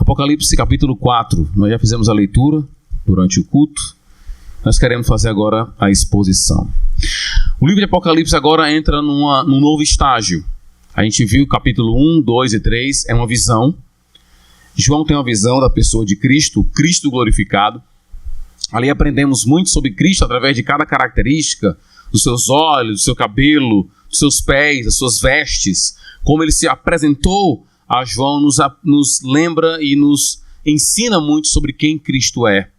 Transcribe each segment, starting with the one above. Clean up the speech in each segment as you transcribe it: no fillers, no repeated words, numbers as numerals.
Apocalipse capítulo 4, nós já fizemos a leitura durante o culto, nós queremos fazer agora a exposição. O livro de Apocalipse agora entra num novo estágio. A gente viu capítulo 1, 2 e 3, é uma visão. João tem uma visão da pessoa de Cristo, Cristo glorificado. Ali aprendemos muito sobre Cristo através de cada característica, dos seus olhos, do seu cabelo, dos seus pés, das suas vestes, como ele se apresentou a João, nos lembra e nos ensina muito sobre quem Cristo é.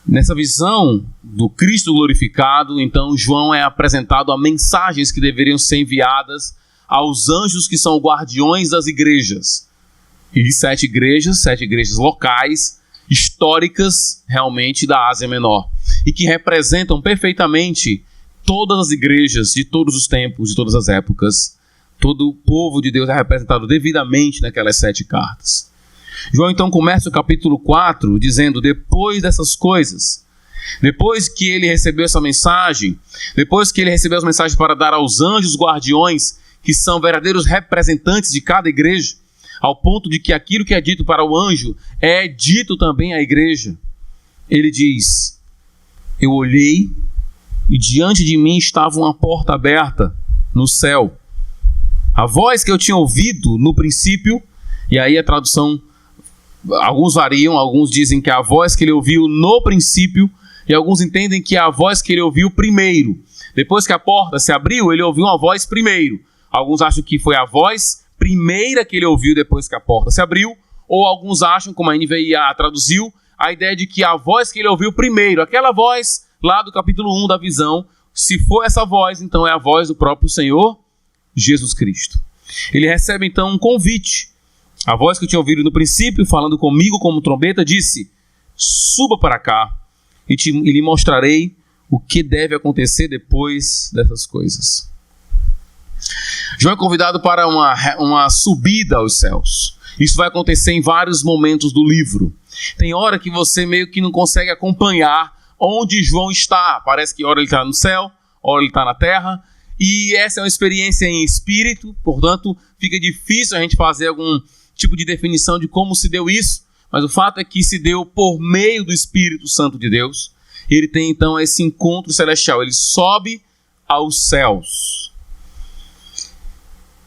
Nessa visão do Cristo glorificado, então João é apresentado a mensagens que deveriam ser enviadas aos anjos que são guardiões das igrejas. E 7 igrejas locais, históricas realmente da Ásia Menor, e que representam perfeitamente todas as igrejas de todos os tempos, de todas as épocas. Todo o povo de Deus é representado devidamente naquelas 7 cartas. João então começa o capítulo 4 dizendo: depois dessas coisas, depois que ele recebeu essa mensagem, depois que ele recebeu as mensagens para dar aos anjos guardiões, que são verdadeiros representantes de cada igreja, ao ponto de que aquilo que é dito para o anjo é dito também à igreja. Ele diz: eu olhei e diante de mim estava uma porta aberta no céu. A voz que eu tinha ouvido no princípio, e aí a tradução, alguns variam, alguns dizem que é a voz que ele ouviu no princípio, e alguns entendem que é a voz que ele ouviu primeiro. Depois que a porta se abriu, ele ouviu uma voz primeiro. Alguns acham que foi a voz primeira que ele ouviu depois que a porta se abriu, ou alguns acham, como a NVI traduziu, a ideia de que a voz que ele ouviu primeiro, aquela voz lá do capítulo 1 da visão, se for essa voz, então é a voz do próprio Senhor Jesus Cristo. Ele recebe então um convite. A voz que eu tinha ouvido no princípio, falando comigo como trombeta, disse: suba para cá e lhe mostrarei o que deve acontecer depois dessas coisas. João é convidado para uma subida aos céus. Isso vai acontecer em vários momentos do livro. Tem hora que você meio que não consegue acompanhar onde João está. Parece que hora ele está no céu, hora ele está na terra. E essa é uma experiência em espírito, portanto, fica difícil a gente fazer algum tipo de definição de como se deu isso, mas o fato é que se deu por meio do Espírito Santo de Deus. Ele tem então esse encontro celestial, ele sobe aos céus.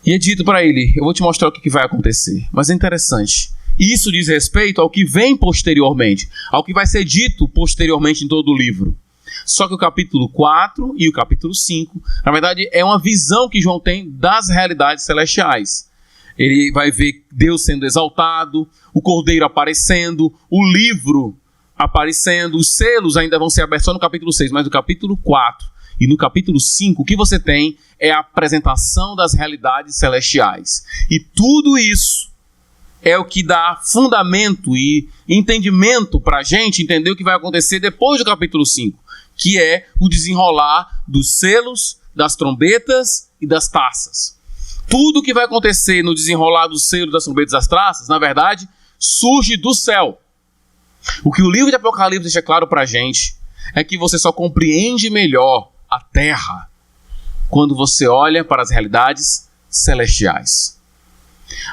E é dito para ele: eu vou te mostrar o que vai acontecer. Mas é interessante, isso diz respeito ao que vem posteriormente, ao que vai ser dito posteriormente em todo o livro. Só que o capítulo 4 e o capítulo 5, na verdade, é uma visão que João tem das realidades celestiais. Ele vai ver Deus sendo exaltado, o Cordeiro aparecendo, o livro aparecendo, os selos ainda vão ser abertos só no capítulo 6, mas no capítulo 4 e no capítulo 5, o que você tem é a apresentação das realidades celestiais. E tudo isso é o que dá fundamento e entendimento para a gente entender o que vai acontecer depois do capítulo 5. Que é o desenrolar dos selos, das trombetas e das taças. Tudo que vai acontecer no desenrolar dos selos, das trombetas e das taças, na verdade, surge do céu. O que o livro de Apocalipse deixa claro para a gente é que você só compreende melhor a terra quando você olha para as realidades celestiais.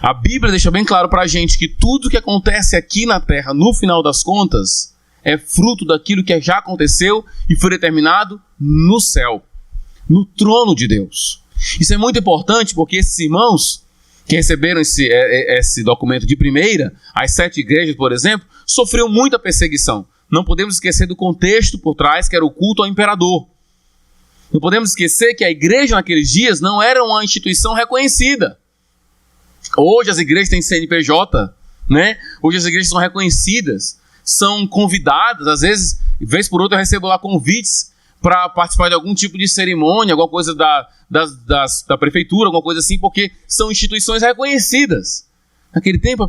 A Bíblia deixa bem claro para a gente que tudo que acontece aqui na terra, no final das contas, é fruto daquilo que já aconteceu e foi determinado no céu, no trono de Deus. Isso é muito importante porque esses irmãos que receberam esse documento de primeira, as 7 igrejas, por exemplo, sofreram muita perseguição. Não podemos esquecer do contexto por trás, que era o culto ao imperador. Não podemos esquecer que a igreja naqueles dias não era uma instituição reconhecida. Hoje as igrejas têm CNPJ, né? Hoje as igrejas são reconhecidas, são convidadas, às vezes, vez por outra eu recebo lá convites para participar de algum tipo de cerimônia, alguma coisa da prefeitura, alguma coisa assim, porque são instituições reconhecidas. Naquele tempo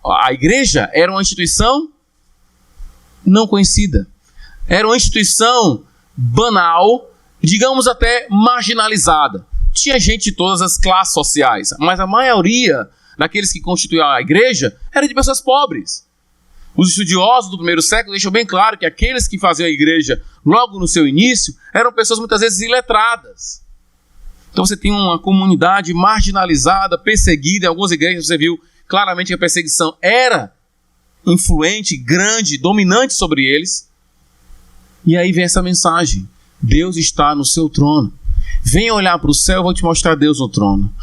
a igreja era uma instituição não conhecida. Era uma instituição banal, digamos até marginalizada. Tinha gente de todas as classes sociais, mas a maioria daqueles que constituíam a igreja era de pessoas pobres. Os estudiosos do primeiro século deixam bem claro que aqueles que faziam a igreja logo no seu início eram pessoas muitas vezes iletradas. Então você tem uma comunidade marginalizada, perseguida. Em algumas igrejas você viu claramente que a perseguição era influente, grande, dominante sobre eles. E aí vem essa mensagem: Deus está no seu trono. Venha olhar para o céu, eu vou te mostrar Deus no trono.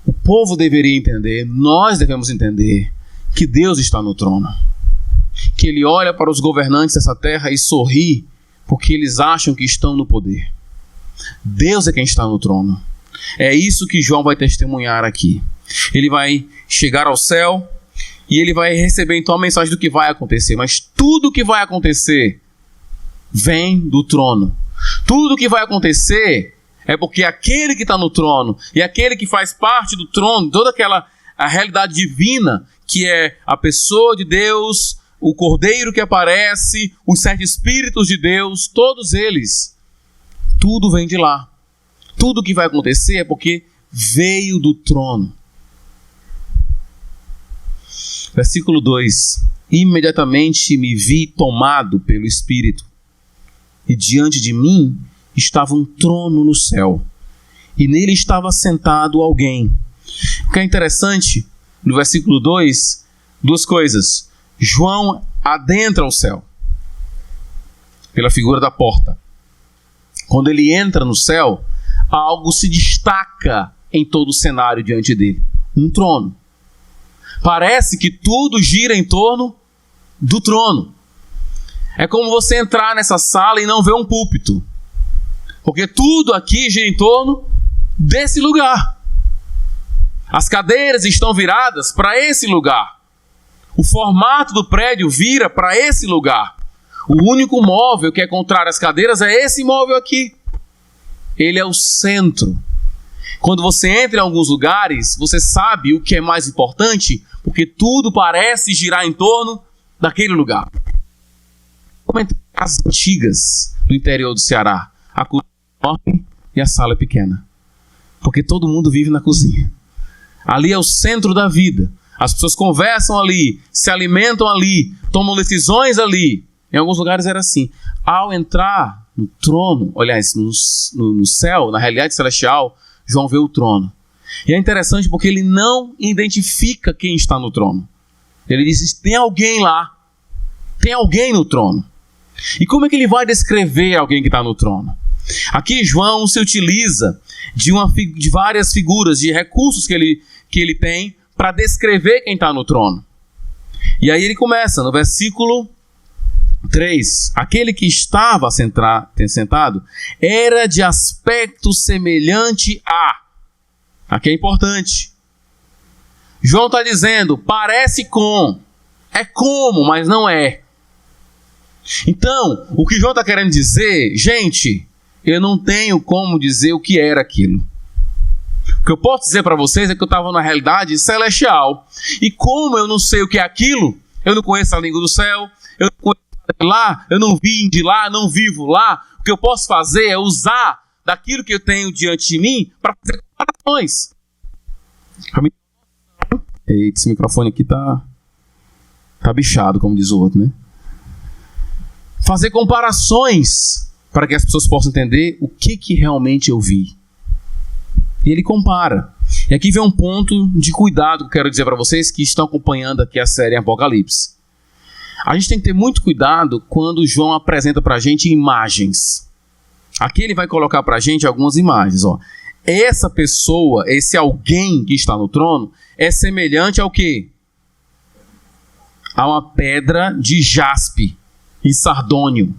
O povo deveria entender, nós devemos entender, que Deus está no trono. Que Ele olha para os governantes dessa terra e sorri, porque eles acham que estão no poder. Deus é quem está no trono. É isso que João vai testemunhar aqui. Ele vai chegar ao céu e ele vai receber então a mensagem do que vai acontecer. Mas tudo o que vai acontecer vem do trono. Tudo o que vai acontecer é porque aquele que está no trono e aquele que faz parte do trono, toda a realidade divina, que é a pessoa de Deus, o Cordeiro que aparece, os 7 Espíritos de Deus, todos eles, tudo vem de lá. Tudo o que vai acontecer é porque veio do trono. Versículo 2: imediatamente me vi tomado pelo Espírito, e diante de mim estava um trono no céu, e nele estava sentado alguém. O que é interessante, no versículo 2, 2 coisas. João adentra o céu pela figura da porta. Quando ele entra no céu, algo se destaca em todo o cenário diante dele: um trono. Parece que tudo gira em torno do trono. É como você entrar nessa sala e não ver um púlpito, porque tudo aqui gira em torno desse lugar. As cadeiras estão viradas para esse lugar. O formato do prédio vira para esse lugar. O único móvel que é contrário às cadeiras é esse móvel aqui. Ele é o centro. Quando você entra em alguns lugares, você sabe o que é mais importante, porque tudo parece girar em torno daquele lugar. Como entre as casas antigas do interior do Ceará, a cozinha é enorme e a sala é pequena, porque todo mundo vive na cozinha. Ali é o centro da vida. As pessoas conversam ali, se alimentam ali, tomam decisões ali. Em alguns lugares era assim. Ao entrar no trono, aliás, no céu, na realidade celestial, João vê o trono. E é interessante porque ele não identifica quem está no trono. Ele diz: tem alguém lá. Tem alguém no trono. E como é que ele vai descrever alguém que está no trono? Aqui João se utiliza de várias figuras, de recursos que ele tem para descrever quem está no trono. E aí ele começa no versículo 3. Aquele que estava sentado era de aspecto semelhante a... Aqui é importante. João está dizendo, parece com. É como, mas não é. Então, o que João está querendo dizer, gente, eu não tenho como dizer o que era aquilo. O que eu posso dizer para vocês é que eu estava na realidade celestial. E como eu não sei o que é aquilo, eu não conheço a língua do céu, eu não conheço de lá, eu não vim de lá, não vivo lá. O que eu posso fazer é usar daquilo que eu tenho diante de mim para fazer comparações. Eita, esse microfone aqui tá bichado, como diz o outro, né? Fazer comparações para que as pessoas possam entender o que realmente eu vi. E ele compara. E aqui vem um ponto de cuidado que eu quero dizer para vocês que estão acompanhando aqui a série Apocalipse. A gente tem que ter muito cuidado quando João apresenta para a gente imagens. Aqui ele vai colocar para a gente algumas imagens. Ó. Essa pessoa, esse alguém que está no trono, é semelhante ao quê? A uma pedra de jaspe e sardônio.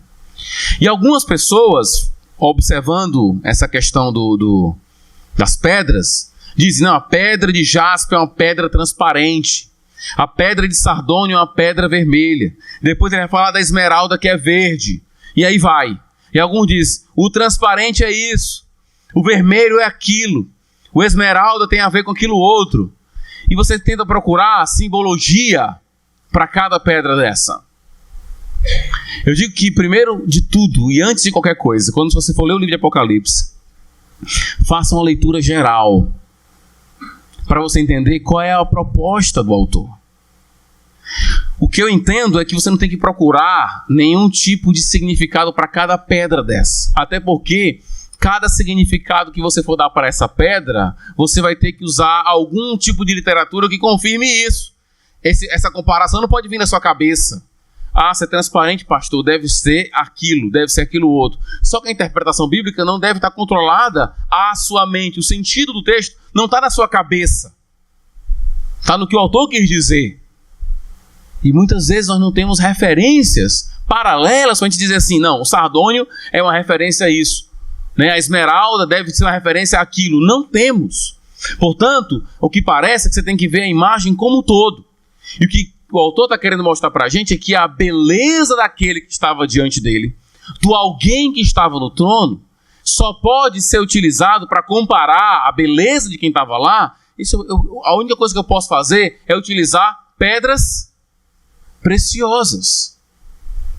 E algumas pessoas, observando essa questão das pedras, dizem, não, a pedra de jaspe é uma pedra transparente, a pedra de sardônio é uma pedra vermelha, depois ele vai falar da esmeralda que é verde, e aí vai. E alguns dizem, o transparente é isso, o vermelho é aquilo, o esmeralda tem a ver com aquilo outro, e você tenta procurar simbologia para cada pedra dessa. Eu digo que primeiro de tudo e antes de qualquer coisa, quando você for ler o livro de Apocalipse, faça uma leitura geral para você entender qual é a proposta do autor. O que eu entendo é que você não tem que procurar nenhum tipo de significado para cada pedra dessa, até porque cada significado que você for dar para essa pedra, você vai ter que usar algum tipo de literatura que confirme isso. essa comparação não pode vir na sua cabeça. Ser transparente, pastor, deve ser aquilo outro. Só que a interpretação bíblica não deve estar controlada à sua mente. O sentido do texto não está na sua cabeça. Está no que o autor quis dizer. E muitas vezes nós não temos referências paralelas para a gente dizer assim, não, o sardônio é uma referência a isso. Né? A esmeralda deve ser uma referência àquilo. Não temos. Portanto, o que parece é que você tem que ver a imagem como um todo. E o que o autor está querendo mostrar para a gente é que a beleza daquele que estava diante dele, do alguém que estava no trono, só pode ser utilizado para comparar a beleza de quem estava lá. A única coisa que eu posso fazer é utilizar pedras preciosas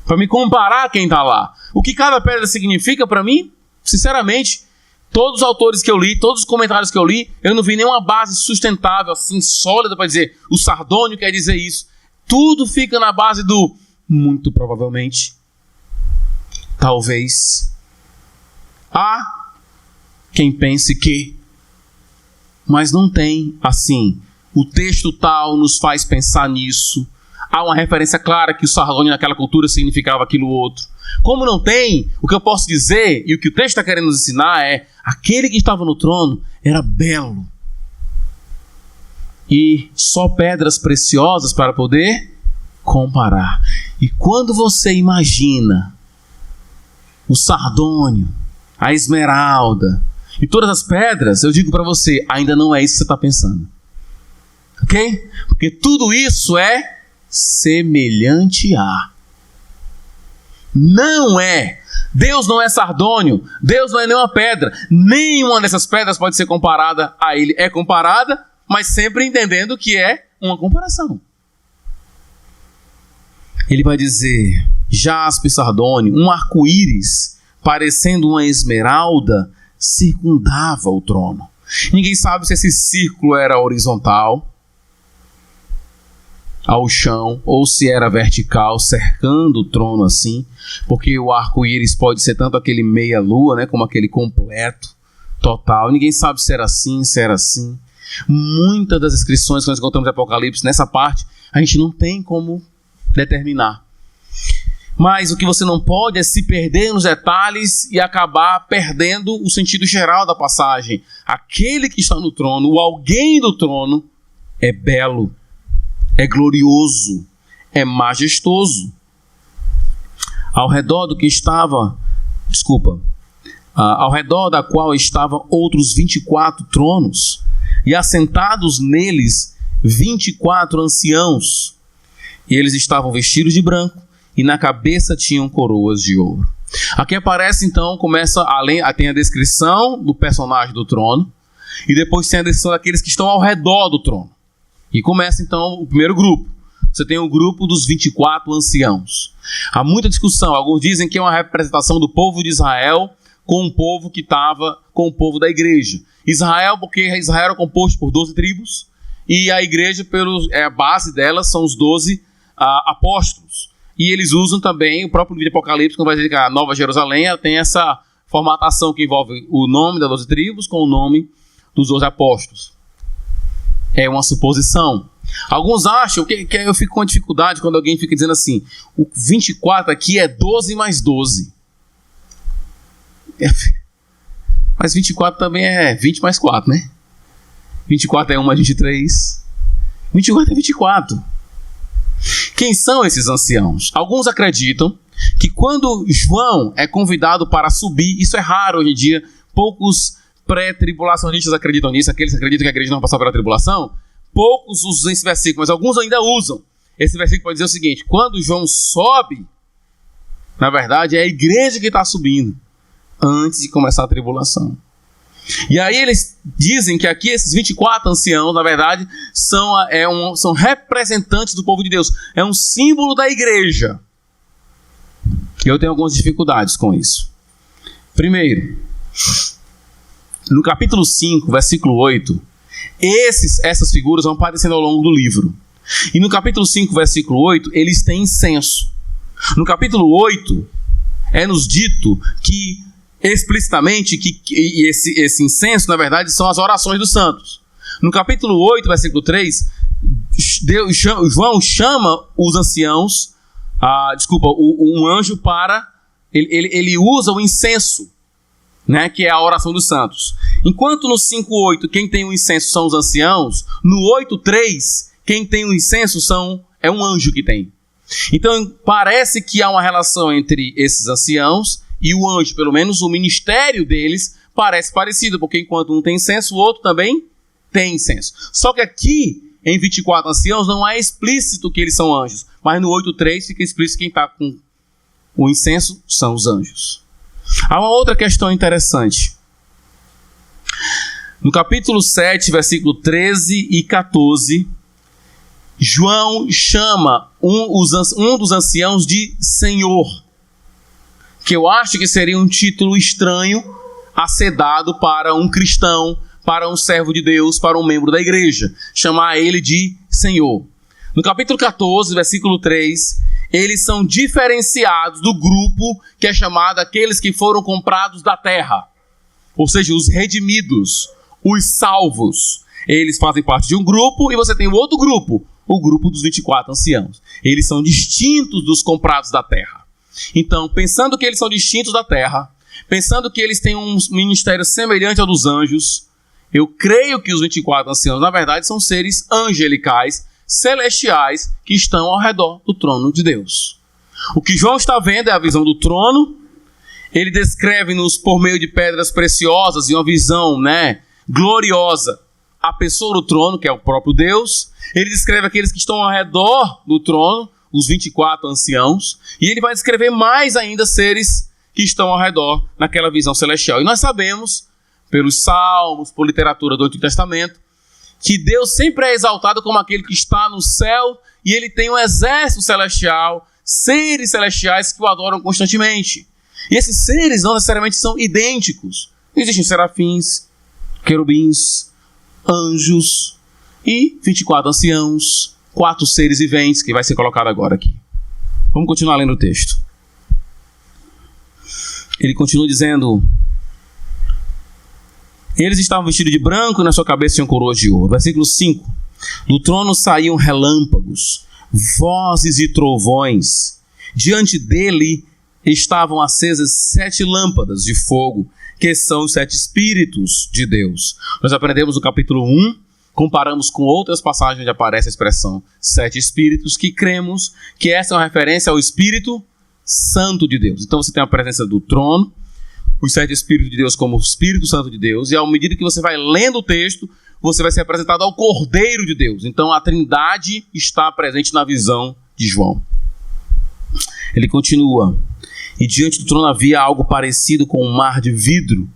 para me comparar a quem está lá. O que cada pedra significa para mim, sinceramente, todos os autores que eu li, todos os comentários que eu li, eu não vi nenhuma base sustentável, assim, sólida para dizer o sardônio quer dizer isso. Tudo fica na base do muito provavelmente, talvez, há quem pense que, mas não tem assim. O texto tal nos faz pensar nisso. Há uma referência clara que o sardônio naquela cultura significava aquilo outro. Como não tem, o que eu posso dizer e o que o texto está querendo nos ensinar é aquele que estava no trono era belo. E só pedras preciosas para poder comparar. E quando você imagina o sardônio, a esmeralda e todas as pedras, eu digo para você, ainda não é isso que você está pensando. Ok? Porque tudo isso é semelhante a. Não é. Deus não é sardônio. Deus não é nenhuma pedra. Nenhuma dessas pedras pode ser comparada a ele. É comparada, mas sempre entendendo que é uma comparação. Ele vai dizer, jaspe e sardônio, um arco-íris, parecendo uma esmeralda, circundava o trono. Ninguém sabe se esse círculo era horizontal, ao chão, ou se era vertical, cercando o trono assim, porque o arco-íris pode ser tanto aquele meia-lua, né, como aquele completo, total. Ninguém sabe se era assim, se era assim. Muitas das descrições que nós encontramos em Apocalipse, nessa parte, a gente não tem como determinar. Mas o que você não pode é se perder nos detalhes e acabar perdendo o sentido geral da passagem. Aquele que está no trono, o alguém do trono, é belo, é glorioso, é majestoso. Ao redor da qual estavam outros 24 tronos, e assentados neles 24 anciãos, e eles estavam vestidos de branco, e na cabeça tinham coroas de ouro. Aqui aparece então, tem a descrição do personagem do trono, e depois tem a descrição daqueles que estão ao redor do trono. E começa então o primeiro grupo. Você tem o grupo dos 24 anciãos. Há muita discussão. Alguns dizem que é uma representação do povo de Israel com o povo que estava com o povo da igreja. Israel, porque Israel era composto por 12 tribos, e a igreja, a base delas, são os 12 apóstolos. E eles usam também o próprio livro de Apocalipse, quando vai dizer que a Nova Jerusalém tem essa formatação que envolve o nome das 12 tribos com o nome dos 12 apóstolos. É uma suposição. Alguns acham que eu fico com dificuldade quando alguém fica dizendo assim, o 24 aqui é 12 mais 12. Mas 24 também é 20 mais 4, né? 24 é 1 mais 23. 24 é 24. Quem são esses anciãos? Alguns acreditam que quando João é convidado para subir, isso é raro hoje em dia, poucos pré-tribulacionistas acreditam nisso, aqueles que acreditam que a igreja não passou pela tribulação, poucos usam esse versículo, mas alguns ainda usam. Esse versículo pode dizer o seguinte, quando João sobe, na verdade é a igreja que está subindo, antes de começar a tribulação. E aí eles dizem que aqui esses 24 anciãos, na verdade, são representantes do povo de Deus. É um símbolo da igreja. E eu tenho algumas dificuldades com isso. Primeiro, no capítulo 5, versículo 8, essas figuras vão aparecendo ao longo do livro. E no capítulo 5, versículo 8, eles têm incenso. No capítulo 8, é-nos dito que explicitamente que esse incenso, na verdade, são as orações dos santos. No capítulo 8, versículo 3, João chama os anciãos, um anjo para... Ele usa o incenso, né, que é a oração dos santos. Enquanto no 5:8 quem tem o incenso são os anciãos, no 8:3 quem tem o incenso é um anjo que tem. Então parece que há uma relação entre esses anciãos e o anjo, pelo menos o ministério deles parece parecido, porque enquanto um tem incenso, o outro também tem incenso. Só que aqui, em 24 anciãos, não é explícito que eles são anjos, mas no 8:3 fica explícito que quem está com o incenso são os anjos. Há uma outra questão interessante. No capítulo 7, versículo 13 e 14, João chama um dos anciãos de Senhor, que eu acho que seria um título estranho a ser dado para um cristão, para um servo de Deus, para um membro da igreja, chamar ele de Senhor. No capítulo 14, versículo 3, eles são diferenciados do grupo que é chamado aqueles que foram comprados da terra, ou seja, os redimidos, os salvos. Eles fazem parte de um grupo e você tem o outro grupo, o grupo dos 24 anciãos. Eles são distintos dos comprados da terra. Então, pensando que eles são distintos da terra, pensando que eles têm um ministério semelhante ao dos anjos, eu creio que os 24 anciãos, na verdade, são seres angelicais, celestiais, que estão ao redor do trono de Deus. O que João está vendo é a visão do trono. Ele descreve-nos por meio de pedras preciosas e uma visão, gloriosa, a pessoa do trono, que é o próprio Deus. Ele descreve aqueles que estão ao redor do trono, os 24 anciãos, e ele vai descrever mais ainda seres que estão ao redor naquela visão celestial. E nós sabemos, pelos salmos, por literatura do Antigo Testamento, que Deus sempre é exaltado como aquele que está no céu e ele tem um exército celestial, seres celestiais que o adoram constantemente. E esses seres não necessariamente são idênticos. Existem serafins, querubins, anjos e 24 anciãos, 4 seres viventes, que vai ser colocado agora aqui. Vamos continuar lendo o texto. Ele continua dizendo: eles estavam vestidos de branco e na sua cabeça tinham coroas de ouro. Versículo 5. Do trono saíam relâmpagos, vozes e trovões. Diante dele estavam acesas 7 lâmpadas de fogo, que são os 7 Espíritos de Deus. Nós aprendemos no capítulo 1, comparamos com outras passagens onde aparece a expressão 7 Espíritos, que cremos que essa é uma referência ao Espírito Santo de Deus. Então você tem a presença do trono, os 7 Espíritos de Deus como o Espírito Santo de Deus, e à medida que você vai lendo o texto, você vai ser apresentado ao Cordeiro de Deus. Então a Trindade está presente na visão de João. Ele continua: e diante do trono havia algo parecido com um mar de vidro,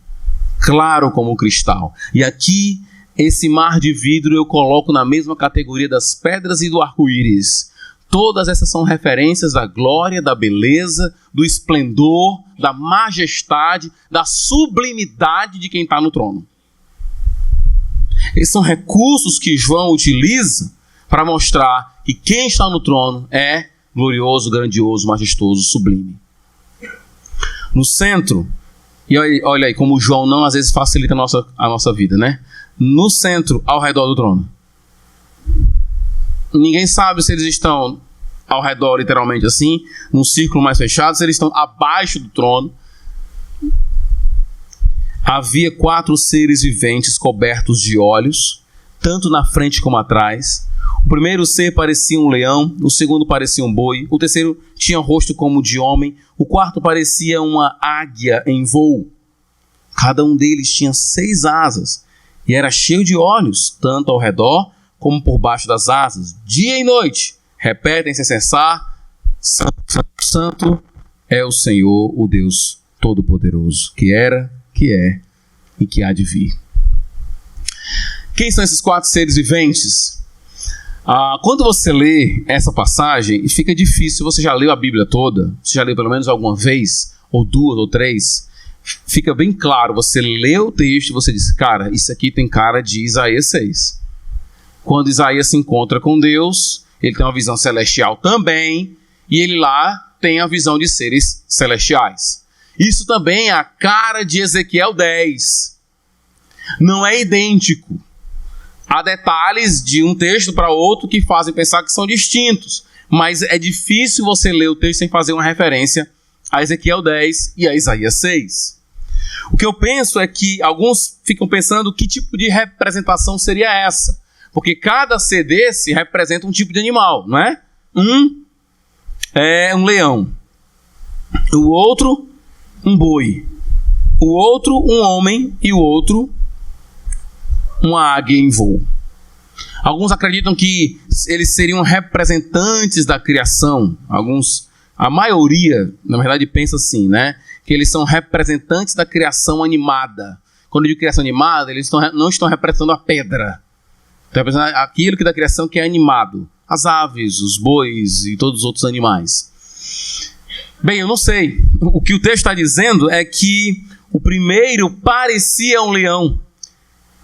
claro como um cristal. E aqui, esse mar de vidro eu coloco na mesma categoria das pedras e do arco-íris. Todas essas são referências da glória, da beleza, do esplendor, da majestade, da sublimidade de quem está no trono. Esses são recursos que João utiliza para mostrar que quem está no trono é glorioso, grandioso, majestoso, sublime. No centro, e olha aí como João não às vezes facilita a nossa vida, No centro, ao redor do trono. Ninguém sabe se eles estão ao redor, literalmente assim, num círculo mais fechado, se eles estão abaixo do trono. Havia 4 seres viventes cobertos de olhos, tanto na frente como atrás. O primeiro ser parecia um leão, o segundo parecia um boi, o terceiro tinha rosto como de homem, o quarto parecia uma águia em voo. Cada um deles tinha 6 asas e era cheio de olhos, tanto ao redor como por baixo das asas. Dia e noite repetem sem cessar: Santo, Santo, Santo é o Senhor, o Deus Todo-Poderoso, que era, que é e que há de vir. Quem são esses 4 seres viventes? Quando você lê essa passagem, fica difícil. Você já leu a Bíblia toda? Você já leu pelo menos alguma vez? Ou 2 ou 3? Fica bem claro. Você lê o texto e você diz: cara, isso aqui tem cara de Isaías 6. Quando Isaías se encontra com Deus, ele tem uma visão celestial também, e ele lá tem a visão de seres celestiais. Isso também é a cara de Ezequiel 10. Não é idêntico. Há detalhes de um texto para outro que fazem pensar que são distintos, mas é difícil você ler o texto sem fazer uma referência a Ezequiel 10 e a Isaías 6. O que eu penso é que alguns ficam pensando que tipo de representação seria essa, porque cada ser desse representa um tipo de animal, não é? Um é um leão, o outro um boi, o outro um homem e o outro uma águia em voo. Alguns acreditam que eles seriam representantes da criação. A maioria, na verdade, pensa assim, né? Que eles são representantes da criação animada. Quando eu digo criação animada, eles não estão representando a pedra. Estão representando aquilo que da criação que é animado. As aves, os bois e todos os outros animais. Bem, eu não sei. O que o texto está dizendo é que o primeiro parecia um leão.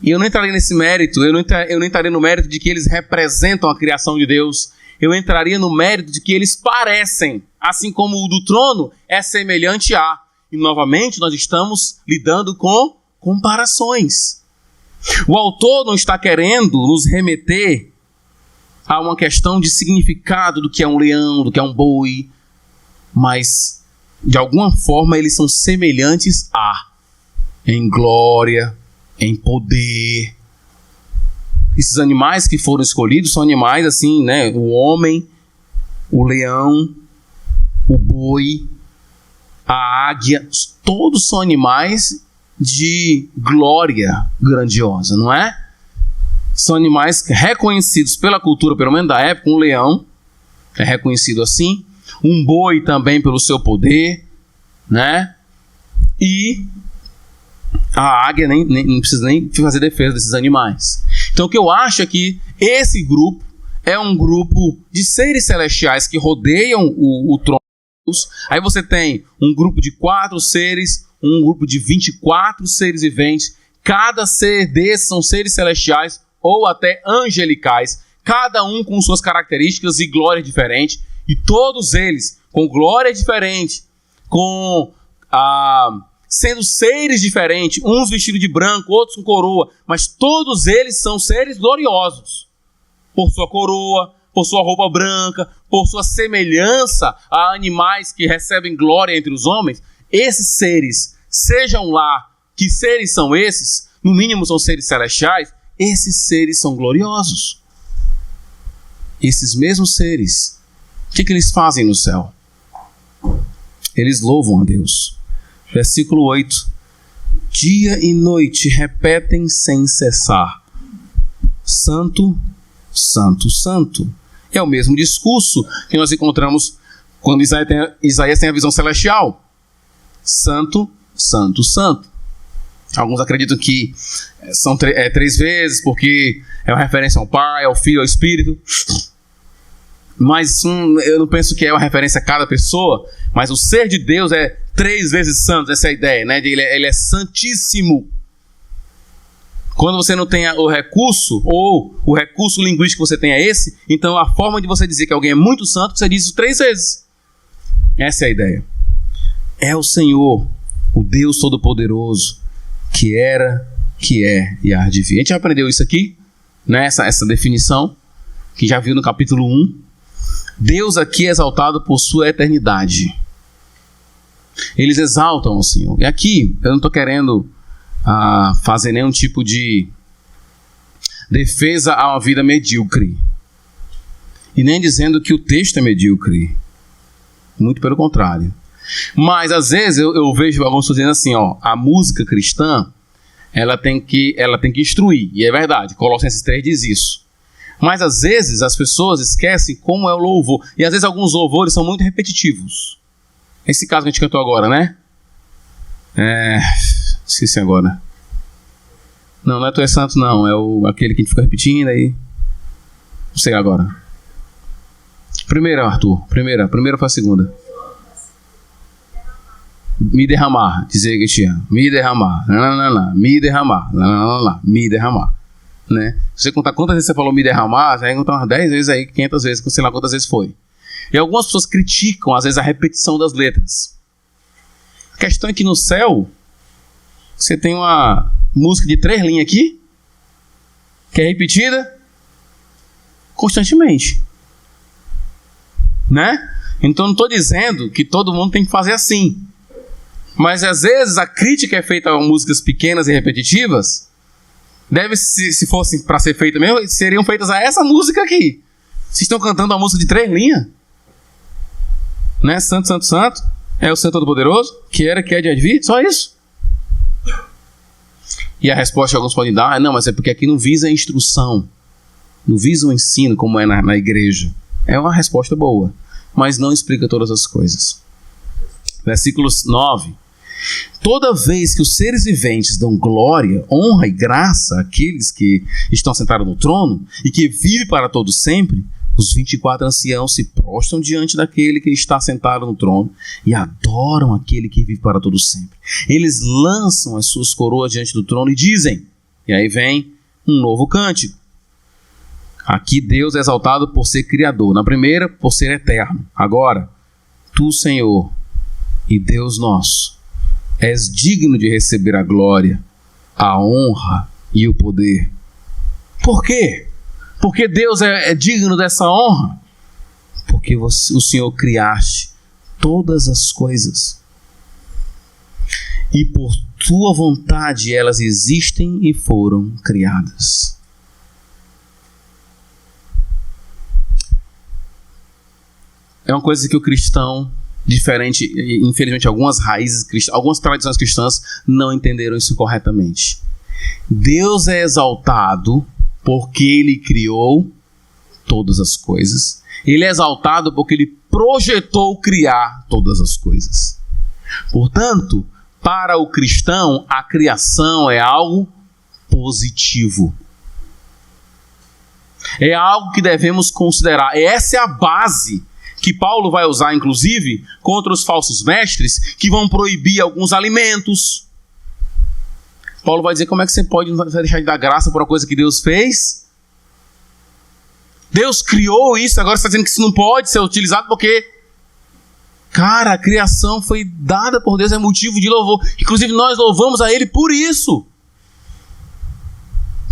E eu não entraria nesse mérito, eu não entraria no mérito de que eles representam a criação de Deus. Eu entraria no mérito de que eles parecem, assim como o do trono é semelhante a. E novamente nós estamos lidando com comparações. O autor não está querendo nos remeter a uma questão de significado do que é um leão, do que é um boi, mas de alguma forma eles são semelhantes a, em glória, em poder. Esses animais que foram escolhidos são animais assim, né? O homem, o leão, o boi, a águia, todos são animais de glória grandiosa, não é? São animais reconhecidos pela cultura, pelo menos da época. Um leão é reconhecido assim, um boi também pelo seu poder, né? E a águia não precisa nem fazer defesa desses animais. Então o que eu acho é que esse grupo é um grupo de seres celestiais que rodeiam o trono de Deus. Aí você tem um grupo de 4 seres, um grupo de 24 seres viventes. Cada ser desses são seres celestiais ou até angelicais, cada um com suas características e glórias diferentes, e todos eles com glória diferente, sendo seres diferentes, uns vestidos de branco, outros com coroa, mas todos eles são seres gloriosos, por sua coroa, por sua roupa branca, por sua semelhança a animais que recebem glória entre os homens. Esses seres, sejam lá que seres são esses, no mínimo são seres celestiais, esses seres são gloriosos. Esses mesmos seres, o que eles fazem no céu? Eles louvam a Deus. Versículo 8. Dia e noite repetem sem cessar: Santo, Santo, Santo. É o mesmo discurso que nós encontramos quando Isaías tem a visão celestial. Santo, Santo, Santo. Alguns acreditam que são 3 vezes, porque é uma referência ao Pai, ao Filho, ao Espírito. Mas eu não penso que é uma referência a cada pessoa, mas o ser de Deus é 3 vezes santo, essa é a ideia, né? Ele é santíssimo. Quando você não tem o recurso, ou o recurso linguístico que você tem é esse, então a forma de você dizer que alguém é muito santo, você diz isso 3 vezes. Essa é a ideia. É o Senhor, o Deus Todo-Poderoso, que era, que é e há de vir. A gente já aprendeu isso aqui, né? Essa definição, que já viu no capítulo 1. Deus aqui é exaltado por sua eternidade. Eles exaltam o Senhor. E aqui, eu não estou querendo fazer nenhum tipo de defesa a uma vida medíocre. E nem dizendo que o texto é medíocre. Muito pelo contrário. Mas, às vezes, eu vejo alguns dizendo assim, a música cristã, ela tem que instruir. E é verdade, Colossenses 3 diz isso. Mas, às vezes, as pessoas esquecem como é o louvor. E, às vezes, alguns louvores são muito repetitivos. Esse caso que a gente cantou agora, né? Esqueci agora. Não é Tu és Santo, não. É aquele que a gente fica repetindo aí. Não sei agora. Primeira, Arthur. Primeira foi a segunda. Me derramar. Dizer que tinha. Me derramar. Me derramar. Me derramar. Né? Se você contar quantas vezes você falou me derramar, você vai contar umas 10 vezes aí, 500 vezes, sei lá quantas vezes foi. E algumas pessoas criticam, às vezes, a repetição das letras. A questão é que no céu, você tem uma música de 3 linhas aqui, que é repetida constantemente. Né? Então não estou dizendo que todo mundo tem que fazer assim. Mas às vezes a crítica é feita a músicas pequenas e repetitivas. Se fosse para ser feita mesmo, seriam feitas a essa música aqui. Vocês estão cantando uma música de 3 linhas. Né? Santo, Santo, Santo. É o Santo Todo-Poderoso. Que era, que é, de advir. Só isso. E a resposta que alguns podem dar: não, mas é porque aqui não visa a instrução. Não visa o ensino como é na igreja. É uma resposta boa. Mas não explica todas as coisas. Versículo 9. Toda vez que os seres viventes dão glória, honra e graça àqueles que estão sentados no trono e que vivem para todo sempre, os 24 anciãos se prostram diante daquele que está sentado no trono e adoram aquele que vive para todo sempre. Eles lançam as suas coroas diante do trono e dizem, e aí vem um novo cântico. Aqui Deus é exaltado por ser criador. Na primeira, por ser eterno. Agora, tu, Senhor, e Deus nosso, és digno de receber a glória, a honra e o poder. Por quê? Porque Deus é digno dessa honra? Porque o Senhor criaste todas as coisas. E por tua vontade elas existem e foram criadas. É uma coisa que o cristão, diferente, infelizmente algumas raízes cristãs, algumas tradições cristãs não entenderam isso corretamente. Deus é exaltado porque Ele criou todas as coisas. Ele é exaltado porque Ele projetou criar todas as coisas. Portanto, para o cristão, a criação é algo positivo. É algo que devemos considerar. Essa é a base que Paulo vai usar, inclusive, contra os falsos mestres que vão proibir alguns alimentos. Paulo vai dizer: como é que você pode deixar de dar graça por uma coisa que Deus fez? Deus criou isso, agora você está dizendo que isso não pode ser utilizado porque, cara, a criação foi dada por Deus, é motivo de louvor. Inclusive nós louvamos a Ele por isso.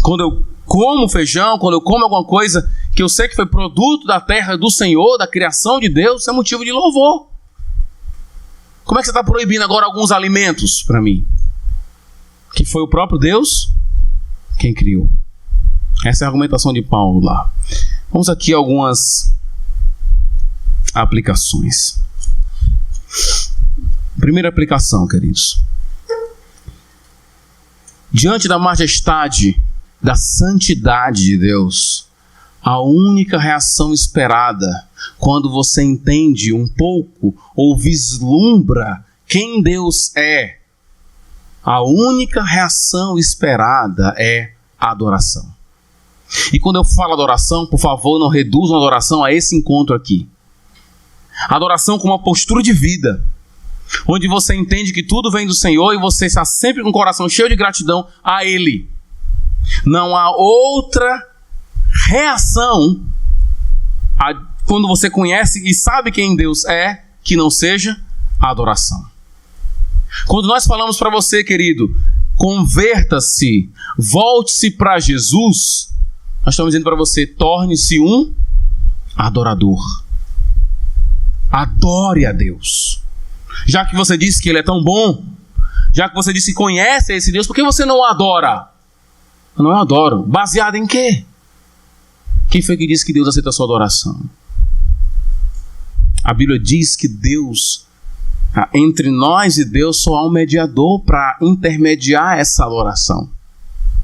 Quando eu como feijão, quando eu como alguma coisa que eu sei que foi produto da terra do Senhor, da criação de Deus, isso é motivo de louvor. Como é que você está proibindo agora alguns alimentos para mim? Que foi o próprio Deus quem criou. Essa é a argumentação de Paulo lá. Vamos aqui a algumas aplicações. Primeira aplicação, queridos. Diante da majestade, da santidade de Deus, a única reação esperada quando você entende um pouco ou vislumbra quem Deus é, a única reação esperada é a adoração. E quando eu falo adoração, por favor, não reduzam a adoração a esse encontro aqui. Adoração como uma postura de vida, onde você entende que tudo vem do Senhor e você está sempre com o coração cheio de gratidão a Ele. Não há outra reação quando você conhece e sabe quem Deus é, que não seja a adoração. Quando nós falamos para você, querido, converta-se, volte-se para Jesus, nós estamos dizendo para você: torne-se um adorador. Adore a Deus. Já que você disse que Ele é tão bom, já que você disse que conhece esse Deus, por que você não o adora? Eu não adoro. Baseado em quê? Quem foi que disse que Deus aceita a sua adoração? A Bíblia diz que Deus, entre nós e Deus, só há um mediador para intermediar essa adoração,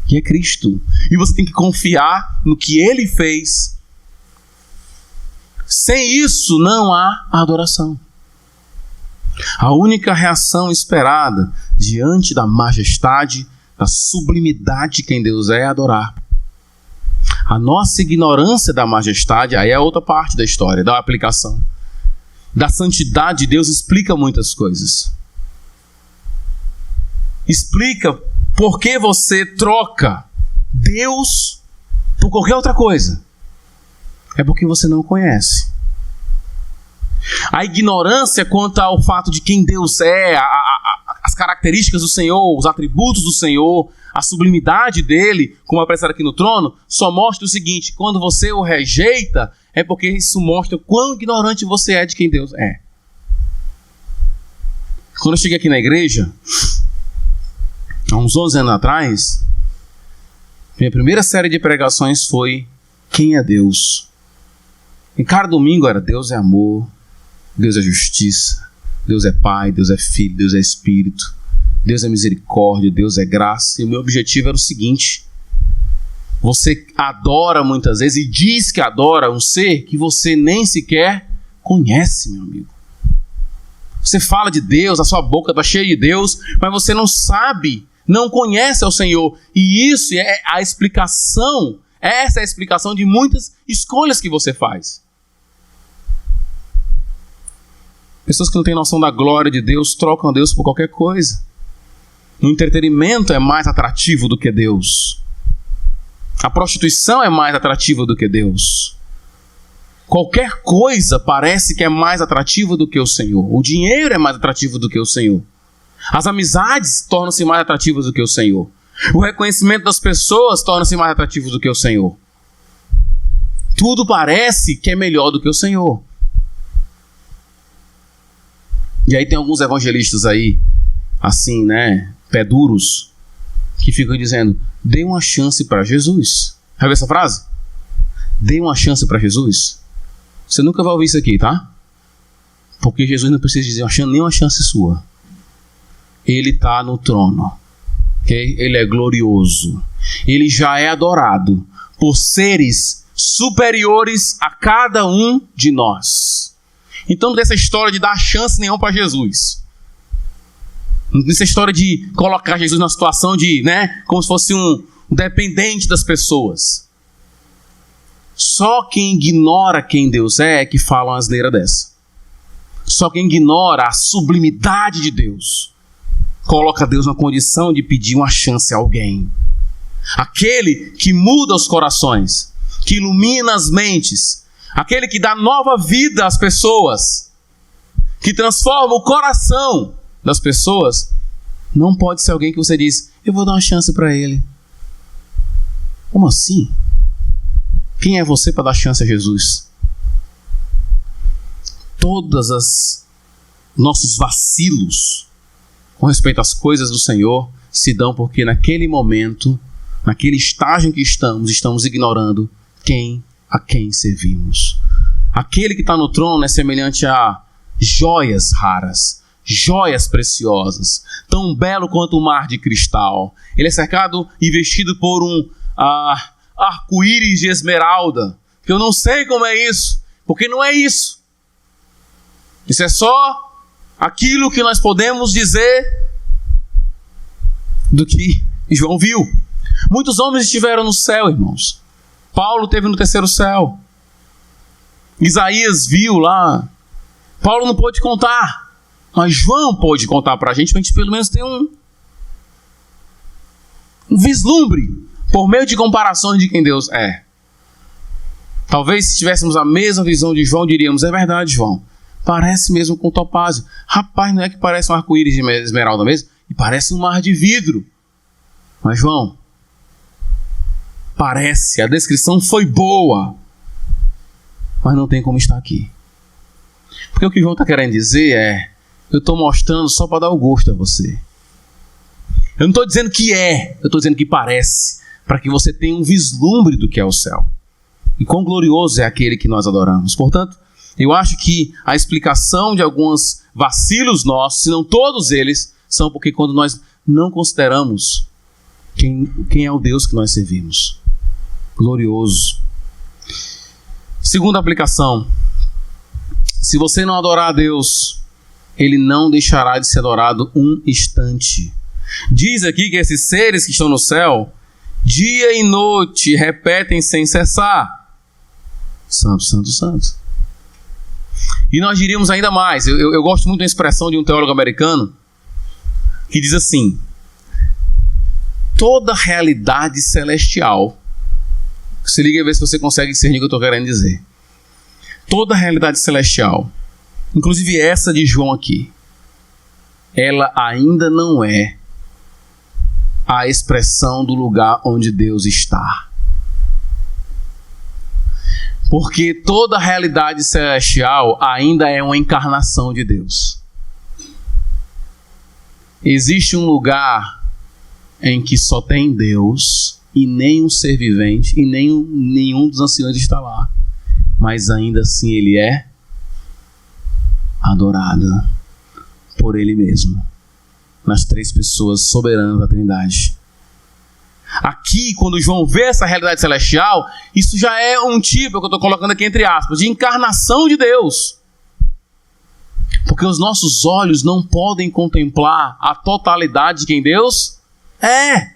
que é Cristo. E você tem que confiar no que Ele fez. Sem isso não há adoração. A única reação esperada diante da majestade, da sublimidade de quem Deus é adorar. A nossa ignorância da majestade, aí é outra parte da história, da aplicação. Da santidade de Deus explica muitas coisas. Explica por que você troca Deus por qualquer outra coisa. É porque você não conhece. A ignorância quanto ao fato de quem Deus é, as características do Senhor, os atributos do Senhor, a sublimidade dele, como apresentado aqui no trono, só mostra o seguinte: quando você o rejeita, é porque isso mostra quão ignorante você é de quem Deus é. Quando eu cheguei aqui na igreja, há uns 11 anos atrás, minha primeira série de pregações foi: quem é Deus? Em cada domingo era: Deus é amor, Deus é justiça, Deus é Pai, Deus é Filho, Deus é Espírito, Deus é misericórdia, Deus é graça. E o meu objetivo era o seguinte: você adora muitas vezes e diz que adora um ser que você nem sequer conhece, meu amigo. Você fala de Deus, a sua boca está cheia de Deus, mas você não sabe, não conhece ao Senhor. E isso é a explicação, essa é a explicação de muitas escolhas que você faz. Pessoas que não têm noção da glória de Deus trocam a Deus por qualquer coisa. O entretenimento é mais atrativo do que Deus. A prostituição é mais atrativa do que Deus. Qualquer coisa parece que é mais atrativa do que o Senhor. O dinheiro é mais atrativo do que o Senhor. As amizades tornam-se mais atrativas do que o Senhor. O reconhecimento das pessoas torna-se mais atrativo do que o Senhor. Tudo parece que é melhor do que o Senhor. E aí tem alguns evangelistas aí, assim, né, pé duros, que ficam dizendo: dê uma chance para Jesus. Já viu essa frase? Dê uma chance para Jesus. Você nunca vai ouvir isso aqui, tá? Porque Jesus não precisa dizer nenhuma chance sua. Ele está no trono. Okay? Ele é glorioso. Ele já é adorado por seres superiores a cada um de nós. Então não tem essa história de dar chance nenhuma para Jesus. Não tem essa história de colocar Jesus na situação de, né, como se fosse um dependente das pessoas. Só quem ignora quem Deus é que fala uma asneira dessa. Só quem ignora a sublimidade de Deus coloca Deus na condição de pedir uma chance a alguém. Aquele que muda os corações, que ilumina as mentes, aquele que dá nova vida às pessoas, que transforma o coração das pessoas, não pode ser alguém que você diz: eu vou dar uma chance para ele. Como assim? Quem é você para dar chance a Jesus? Todas as nossos vacilos com respeito às coisas do Senhor se dão porque naquele momento, naquele estágio em que estamos ignorando a quem servimos. Aquele que está no trono é semelhante a joias raras, joias preciosas, tão belo quanto o mar de cristal. Ele é cercado e vestido por um arco-íris de esmeralda, que eu não sei como é isso, porque não é isso. Isso é só aquilo que nós podemos dizer do que João viu. Muitos homens estiveram no céu, irmãos. Paulo esteve no terceiro céu. Isaías viu lá. Paulo não pôde contar, mas João pôde contar para a gente pelo menos ter um vislumbre por meio de comparações de quem Deus é. Talvez se tivéssemos a mesma visão de João, diríamos: é verdade, João, parece mesmo com topázio. Rapaz, não é que parece um arco-íris de esmeralda mesmo? E parece um mar de vidro. Mas João, parece, a descrição foi boa, mas não tem como estar aqui. Porque o que João está querendo dizer é: eu estou mostrando só para dar o gosto a você. Eu não estou dizendo que é, eu estou dizendo que parece, para que você tenha um vislumbre do que é o céu. E quão glorioso é aquele que nós adoramos. Portanto, eu acho que a explicação de alguns vacilos nossos, se não todos eles, são porque quando nós não consideramos quem é o Deus que nós servimos. Glorioso. Segunda aplicação: se você não adorar a Deus, Ele não deixará de ser adorado um instante. Diz aqui que esses seres que estão no céu, dia e noite, repetem sem cessar: Santo, Santo, Santo. E nós diríamos ainda mais. Eu gosto muito da expressão de um teólogo americano que diz assim: toda realidade celestial, se liga e vê se você consegue discernir o que eu estou querendo dizer. Toda realidade celestial, inclusive essa de João aqui, ela ainda não é a expressão do lugar onde Deus está. Porque toda a realidade celestial ainda é uma encarnação de Deus. Existe um lugar em que só tem Deus e nenhum ser vivente e nenhum dos anciãos está lá. Mas ainda assim ele é adorado por ele mesmo, nas três pessoas soberanas da Trindade. Aqui, quando João vê essa realidade celestial, isso já é um tipo, que eu estou colocando aqui entre aspas, de encarnação de Deus. Porque os nossos olhos não podem contemplar a totalidade de quem Deus é.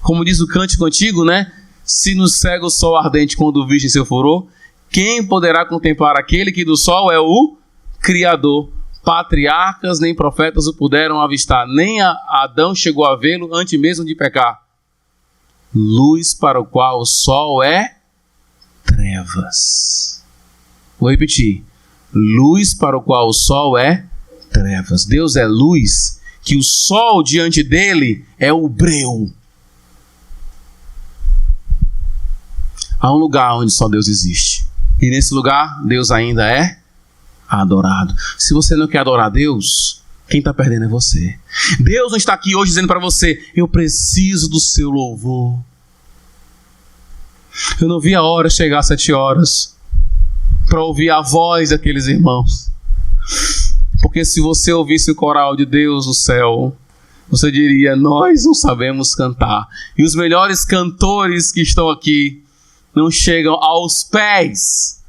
Como diz o cântico antigo, né? Se nos cega o sol ardente quando viste seu furor, quem poderá contemplar aquele que do sol é o Criador? Patriarcas nem profetas o puderam avistar, nem Adão chegou a vê-lo antes mesmo de pecar. Luz para o qual o sol é trevas. Vou repetir. Luz para o qual o sol é trevas. Deus é luz, que o sol diante dele é o breu. Há um lugar onde só Deus existe. E nesse lugar, Deus ainda é adorado. Se você não quer adorar Deus, quem está perdendo é você. Deus não está aqui hoje dizendo para você: eu preciso do seu louvor. Eu não vi a hora chegar às 7 horas para ouvir a voz daqueles irmãos. Porque se você ouvisse o coral de Deus no céu, você diria: nós não sabemos cantar. E os melhores cantores que estão aqui não chegam aos pés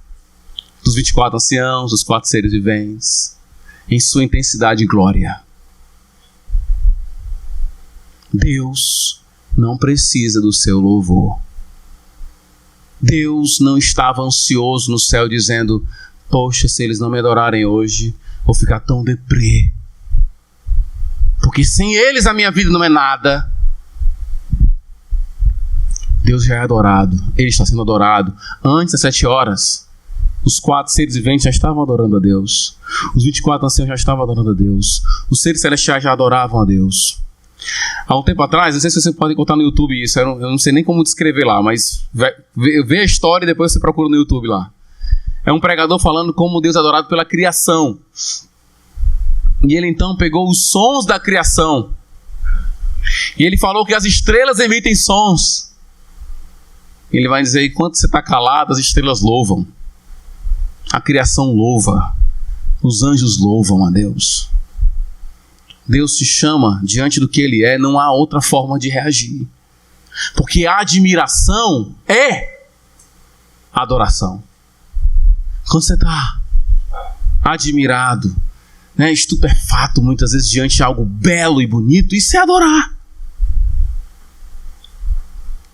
dos 24 anciãos, dos 4 seres viventes, em sua intensidade e glória. Deus não precisa do seu louvor. Deus não estava ansioso no céu dizendo: poxa, se eles não me adorarem hoje, vou ficar tão deprê. Porque sem eles a minha vida não é nada. Deus já é adorado. Ele está sendo adorado. Antes das 7 horas, os 4 seres viventes já estavam adorando a Deus. Os 24 anciãos já estavam adorando a Deus. Os seres celestiais já adoravam a Deus. Há um tempo atrás, não sei se você pode encontrar no YouTube isso, eu não sei nem como descrever lá, mas vê a história e depois você procura no YouTube lá. É um pregador falando como Deus é adorado pela criação. E ele então pegou os sons da criação. E ele falou que as estrelas emitem sons. Ele vai dizer: enquanto você está calado, as estrelas louvam. A criação louva. Os anjos louvam a Deus. Deus te chama diante do que Ele é, não há outra forma de reagir. Porque a admiração é adoração. Quando você está admirado, né, estupefato muitas vezes diante de algo belo e bonito, isso é adorar.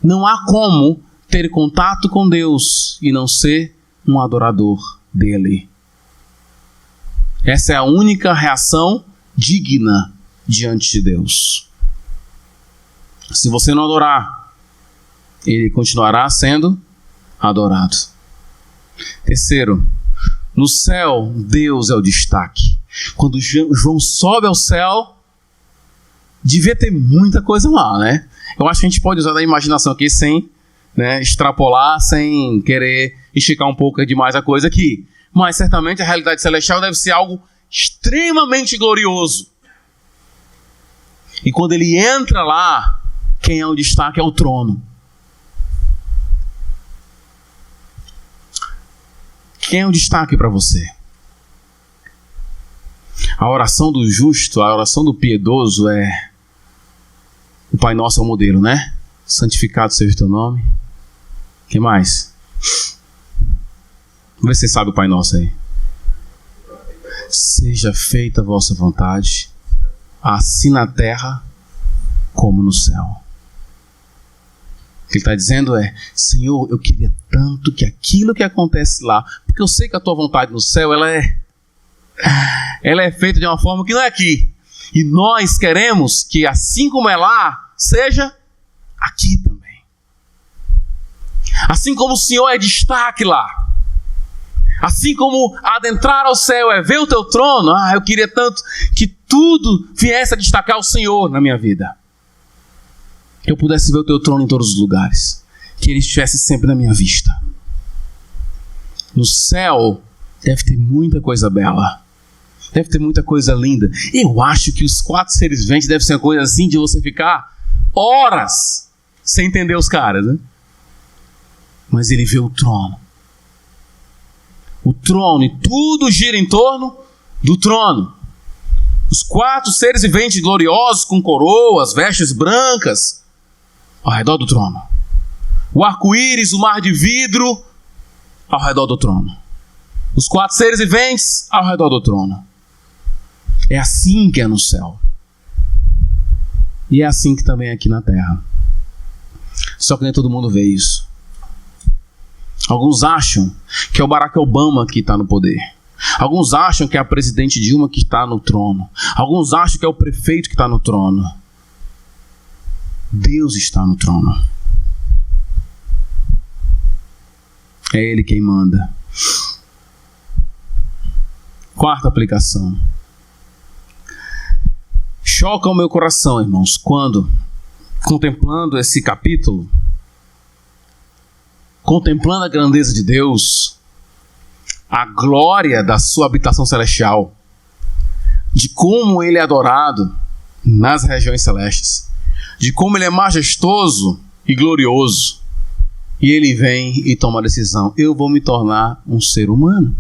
Não há como ter contato com Deus e não ser um adorador dele. Essa é a única reação digna diante de Deus. Se você não adorar, ele continuará sendo adorado. Terceiro, no céu, Deus é o destaque. Quando João sobe ao céu, devia ter muita coisa lá, né? Eu acho que a gente pode usar da imaginação aqui sem, né, extrapolar, sem querer esticar um pouco demais a coisa aqui. Mas certamente a realidade celestial deve ser algo extremamente glorioso. E quando ele entra lá, quem é o destaque é o trono. Quem é o destaque para você? A oração do justo, a oração do piedoso é: o Pai Nosso é o modelo, né? Santificado seja o teu nome. O que mais? Vamos ver se você sabe o Pai Nosso aí. Seja feita a vossa vontade, assim na terra como no céu. O que ele está dizendo é: Senhor, eu queria tanto que aquilo que acontece lá, porque eu sei que a tua vontade no céu, ela é feita de uma forma que não é aqui. E nós queremos que assim como é lá, seja aqui também. Assim como o Senhor é destaque lá, Assim como adentrar ao céu é ver o teu trono, eu queria tanto que tudo viesse a destacar o Senhor na minha vida. Que eu pudesse ver o teu trono em todos os lugares. Que ele estivesse sempre na minha vista. No céu deve ter muita coisa bela. Deve ter muita coisa linda. Eu acho que os 4 seres viventes deve ser uma coisa assim de você ficar horas sem entender os caras, né? Mas ele vê o trono. O trono, e tudo gira em torno do trono. Os 4 seres viventes gloriosos com coroas, vestes brancas, ao redor do trono. O arco-íris, o mar de vidro, ao redor do trono. Os 4 seres viventes ao redor do trono. É assim que é no céu. E é assim que também é aqui na terra. Só que nem todo mundo vê isso. Alguns acham que é o Barack Obama que está no poder. Alguns acham que é a presidente Dilma que está no trono. Alguns acham que é o prefeito que está no trono. Deus está no trono. É Ele quem manda. 4ª aplicação. Choca o meu coração, irmãos, quando, contemplando esse capítulo, contemplando a grandeza de Deus, a glória da sua habitação celestial, de como Ele é adorado nas regiões celestes, de como Ele é majestoso e glorioso, e Ele vem e toma a decisão: eu vou me tornar um ser humano.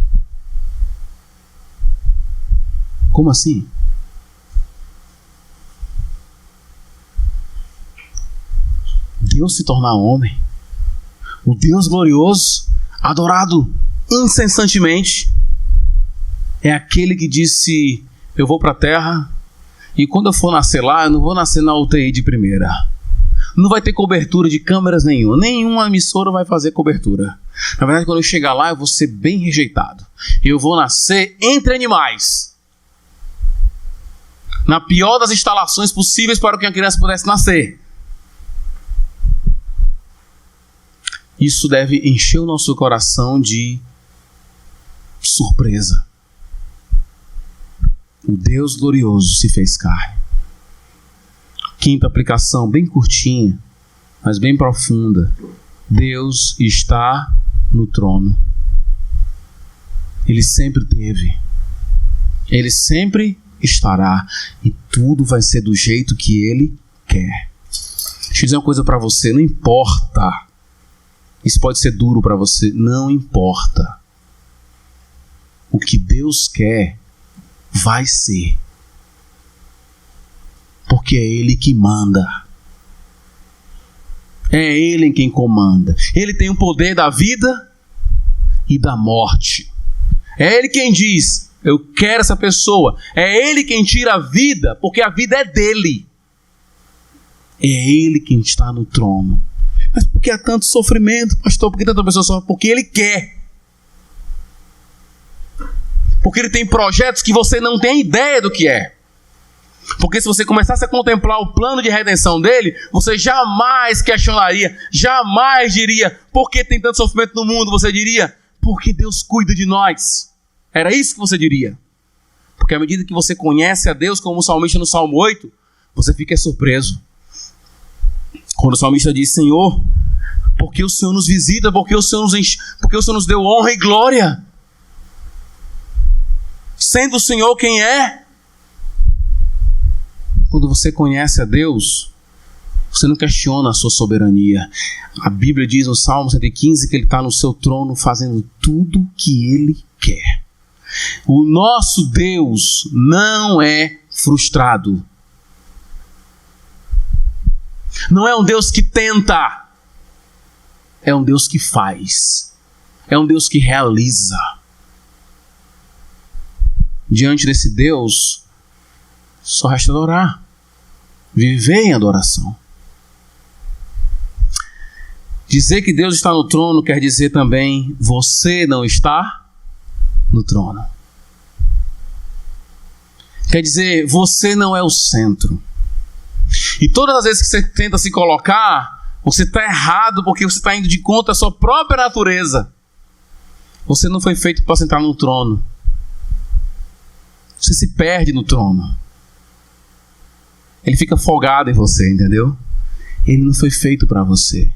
Como assim? Deus se tornar homem. O Deus glorioso, adorado incessantemente, é aquele que disse: eu vou para a terra e quando eu for nascer lá, eu não vou nascer na UTI de primeira. Não vai ter cobertura de câmeras nenhuma. Nenhuma emissora vai fazer cobertura. Na verdade, quando eu chegar lá, eu vou ser bem rejeitado. Eu vou nascer entre animais. Na pior das instalações possíveis para que a criança pudesse nascer. Isso deve encher o nosso coração de surpresa. O Deus glorioso se fez carne. 5ª aplicação, bem curtinha, mas bem profunda. Deus está no trono. Ele sempre teve. Ele sempre estará. E tudo vai ser do jeito que Ele quer. Deixa eu dizer uma coisa para você. Não importa. Isso pode ser duro para você. Não importa. O que Deus quer vai ser. Porque é Ele que manda. É Ele em quem comanda. Ele tem o poder da vida e da morte. É Ele quem diz: eu quero essa pessoa. É Ele quem tira a vida, porque a vida é dele. É Ele quem está no trono. Mas por que há tanto sofrimento, pastor? Por que tanta pessoa sofre? Porque Ele quer. Porque Ele tem projetos que você não tem ideia do que é. Porque se você começasse a contemplar o plano de redenção dele, você jamais questionaria, jamais diria: por que tem tanto sofrimento no mundo? Você diria: porque Deus cuida de nós. Era isso que você diria. Porque à medida que você conhece a Deus, como o salmista no Salmo 8, você fica surpreso. Quando o salmista diz: Senhor, porque o Senhor nos visita, porque o Senhor nos deu honra e glória. Sendo o Senhor quem é. Quando você conhece a Deus, você não questiona a sua soberania. A Bíblia diz no Salmo 115 que Ele está no seu trono fazendo tudo o que Ele quer. O nosso Deus não é frustrado. Não é um Deus que tenta. É um Deus que faz. É um Deus que realiza. Diante desse Deus, só resta adorar. Viver em adoração. Dizer que Deus está no trono quer dizer também: você não está no trono. Quer dizer, você não é o centro. E todas as vezes que você tenta se colocar, você está errado, porque você está indo de contra a sua própria natureza. Você não foi feito para sentar no trono. Você se perde no trono. Ele fica folgado em você, entendeu? Ele não foi feito para você.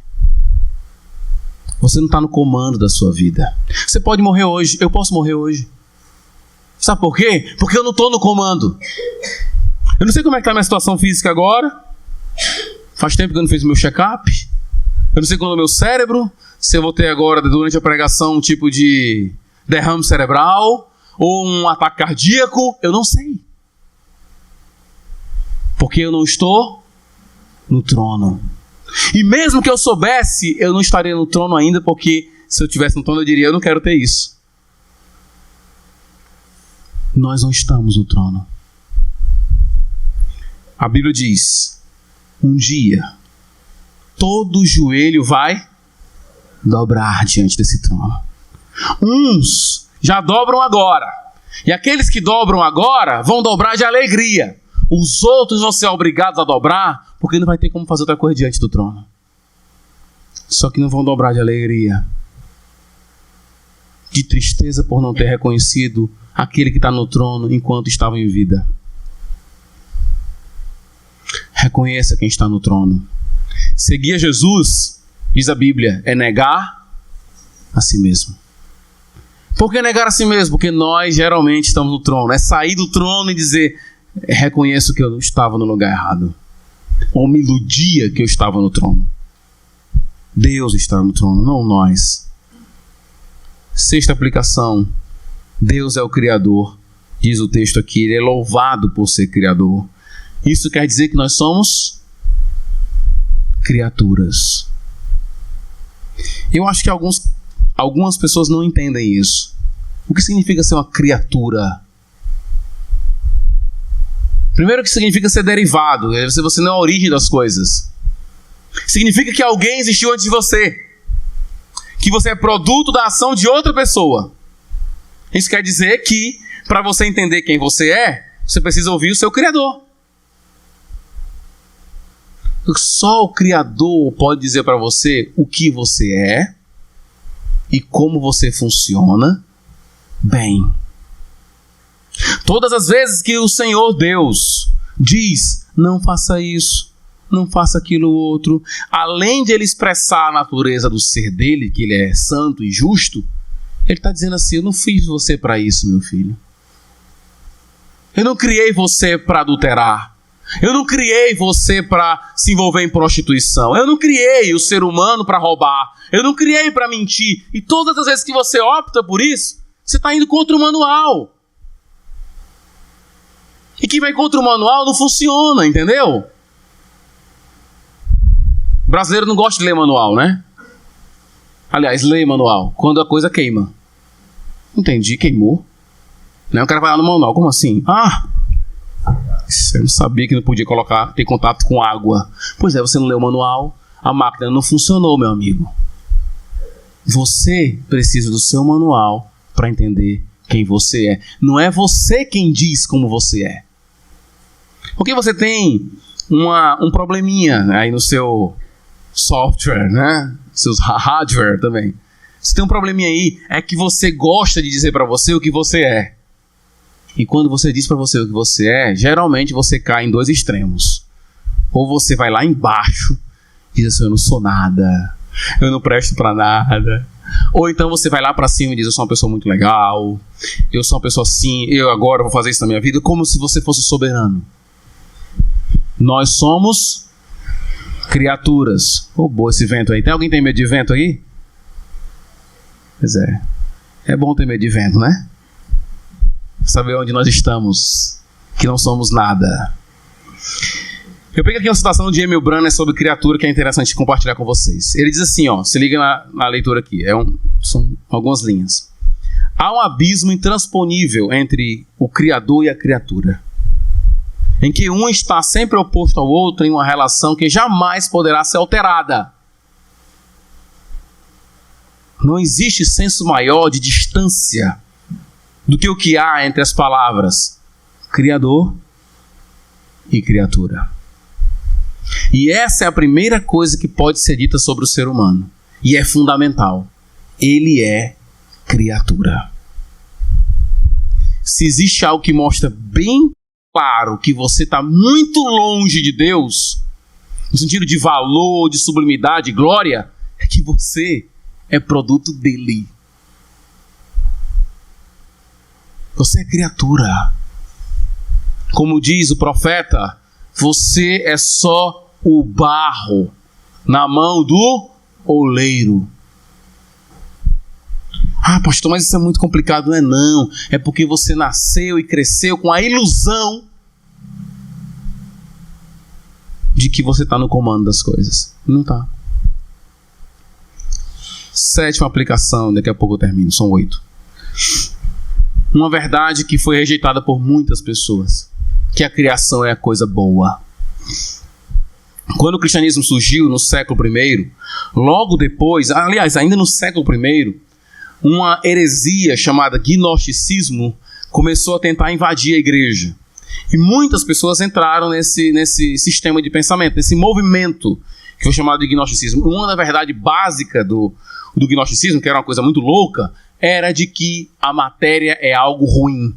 Você não está no comando da sua vida. Você pode morrer hoje. Eu posso morrer hoje. Sabe por quê? Porque eu não estou no comando. Eu não sei como é que está a minha situação física agora. Faz tempo que eu não fiz o meu check-up. Eu não sei quando o meu cérebro, se eu vou ter agora, durante a pregação, um tipo de derrame cerebral ou um ataque cardíaco. Eu não sei. Porque eu não estou no trono. E mesmo que eu soubesse, eu não estaria no trono ainda, porque se eu estivesse no trono, eu diria, eu não quero ter isso. Nós não estamos no trono. A Bíblia diz, um dia, todo joelho vai dobrar diante desse trono. Uns já dobram agora. E aqueles que dobram agora vão dobrar de alegria. Os outros vão ser obrigados a dobrar, porque não vai ter como fazer outra coisa diante do trono. Só que não vão dobrar de alegria, de tristeza por não ter reconhecido aquele que está no trono enquanto estava em vida. Reconheça quem está no trono. Seguir a Jesus, diz a Bíblia, é negar a si mesmo. Por que negar a si mesmo? Porque nós geralmente estamos no trono. É sair do trono e dizer, reconheço que eu estava no lugar errado. Ou me iludia que eu estava no trono. Deus está no trono, não nós. Sexta aplicação. Deus é o Criador. Diz o texto aqui, Ele é louvado por ser Criador. Isso quer dizer que nós somos criaturas. Eu acho que algumas pessoas não entendem isso. O que significa ser uma criatura? Primeiro, que significa ser derivado. Você não é a origem das coisas. Significa que alguém existiu antes de você. Que você é produto da ação de outra pessoa. Isso quer dizer que, para você entender quem você é, você precisa ouvir o seu Criador. Só o Criador pode dizer para você o que você é e como você funciona bem. Todas as vezes que o Senhor Deus diz, não faça isso, não faça aquilo outro, além de Ele expressar a natureza do ser dele, que Ele é santo e justo, Ele está dizendo assim, eu não fiz você para isso, meu filho. Eu não criei você para adulterar. Eu não criei você para se envolver em prostituição. Eu não criei o ser humano para roubar. Eu não criei para mentir. E todas as vezes que você opta por isso, você está indo contra o manual. E quem vai contra o manual não funciona, entendeu? O brasileiro não gosta de ler manual, né? Aliás, lê manual quando a coisa queima. Entendi, queimou. Né? O cara vai lá no manual, como assim? Eu não sabia que não podia ter contato com água. Pois é, você não leu o manual, a máquina não funcionou, meu amigo. Você precisa do seu manual para entender quem você é. Não é você quem diz como você é. Porque você tem um probleminha aí no seu software, né? Seus hardware também. Se tem um probleminha aí, é que você gosta de dizer para você o que você é. E quando você diz para você o que você é, geralmente você cai em dois extremos. Ou você vai lá embaixo e diz assim, eu não sou nada, eu não presto para nada. Ou então você vai lá para cima e diz, eu sou uma pessoa muito legal, eu sou uma pessoa assim, eu agora vou fazer isso na minha vida, como se você fosse soberano. Nós somos criaturas. Boa esse vento aí. Tem alguém que tem medo de vento aí? Pois é. É bom ter medo de vento, né? Saber onde nós estamos, que não somos nada. Eu peguei aqui uma citação de Emil Brunner sobre criatura que é interessante compartilhar com vocês. Ele diz assim, se liga na leitura aqui, são algumas linhas. Há um abismo intransponível entre o Criador e a criatura, em que um está sempre oposto ao outro em uma relação que jamais poderá ser alterada. Não existe senso maior de distância do que o que há entre as palavras Criador e criatura. E essa é a primeira coisa que pode ser dita sobre o ser humano. E é fundamental. Ele é criatura. Se existe algo que mostra bem claro que você está muito longe de Deus, no sentido de valor, de sublimidade, glória, é que você é produto dele. Você é criatura. Como diz o profeta, você é só o barro na mão do oleiro. Ah, pastor, mas isso é muito complicado. Não é não. É porque você nasceu e cresceu com a ilusão de que você está no comando das coisas. Não está. 7ª aplicação, daqui a pouco eu termino, são 8. Uma verdade que foi rejeitada por muitas pessoas, que a criação é a coisa boa. Quando o cristianismo surgiu no século I, logo depois, aliás, ainda no século I, uma heresia chamada gnosticismo começou a tentar invadir a igreja. E muitas pessoas entraram nesse sistema de pensamento, nesse movimento que foi chamado de gnosticismo. Uma da verdade básica do gnosticismo, que era uma coisa muito louca, era de que a matéria é algo ruim.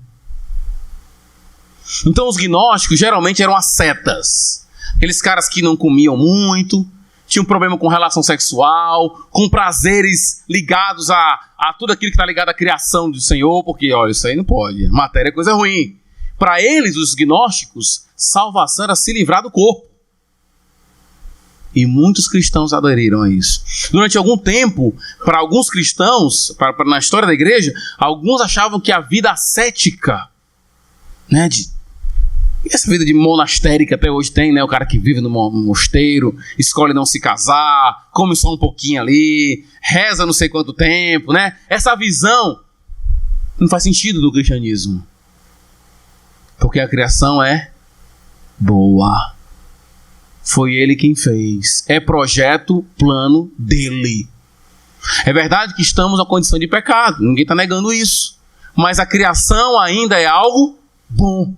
Então os gnósticos geralmente eram ascetas. Aqueles caras que não comiam muito, tinham problema com relação sexual, com prazeres ligados a tudo aquilo que está ligado à criação do Senhor, porque, olha, isso aí não pode. Matéria é coisa ruim. Para eles, os gnósticos, salvação era se livrar do corpo. E muitos cristãos aderiram a isso. Durante algum tempo, para alguns cristãos, na história da igreja, alguns achavam que a vida ascética, né, essa vida de monastérica até hoje tem, né, o cara que vive no mosteiro, escolhe não se casar, come só um pouquinho ali, reza não sei quanto tempo, né? Essa visão não faz sentido do cristianismo. Porque a criação é boa. Foi ele quem fez. É projeto, plano dele. É verdade que estamos na condição de pecado. Ninguém está negando isso. Mas a criação ainda é algo bom.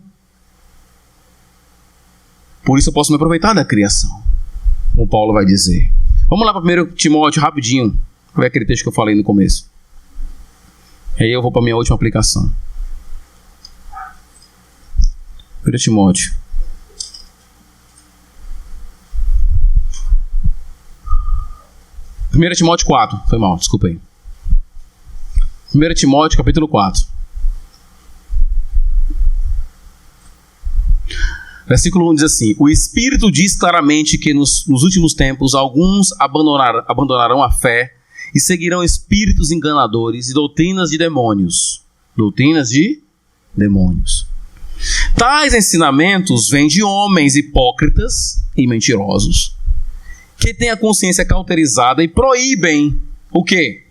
Por isso eu posso me aproveitar da criação. Como Paulo vai dizer. Vamos lá para 1 Timóteo rapidinho. Foi aquele texto que eu falei no começo. Aí eu vou para a minha última aplicação. 1 Timóteo. Primeira Timóteo 4. Foi mal, desculpa aí. 1 Timóteo capítulo 4. Versículo 1 diz assim: o Espírito diz claramente que nos últimos tempos alguns abandonarão a fé e seguirão espíritos enganadores e doutrinas de demônios. Doutrinas de demônios. Tais ensinamentos vêm de homens hipócritas e mentirosos, que têm a consciência cauterizada e proíbem o quê?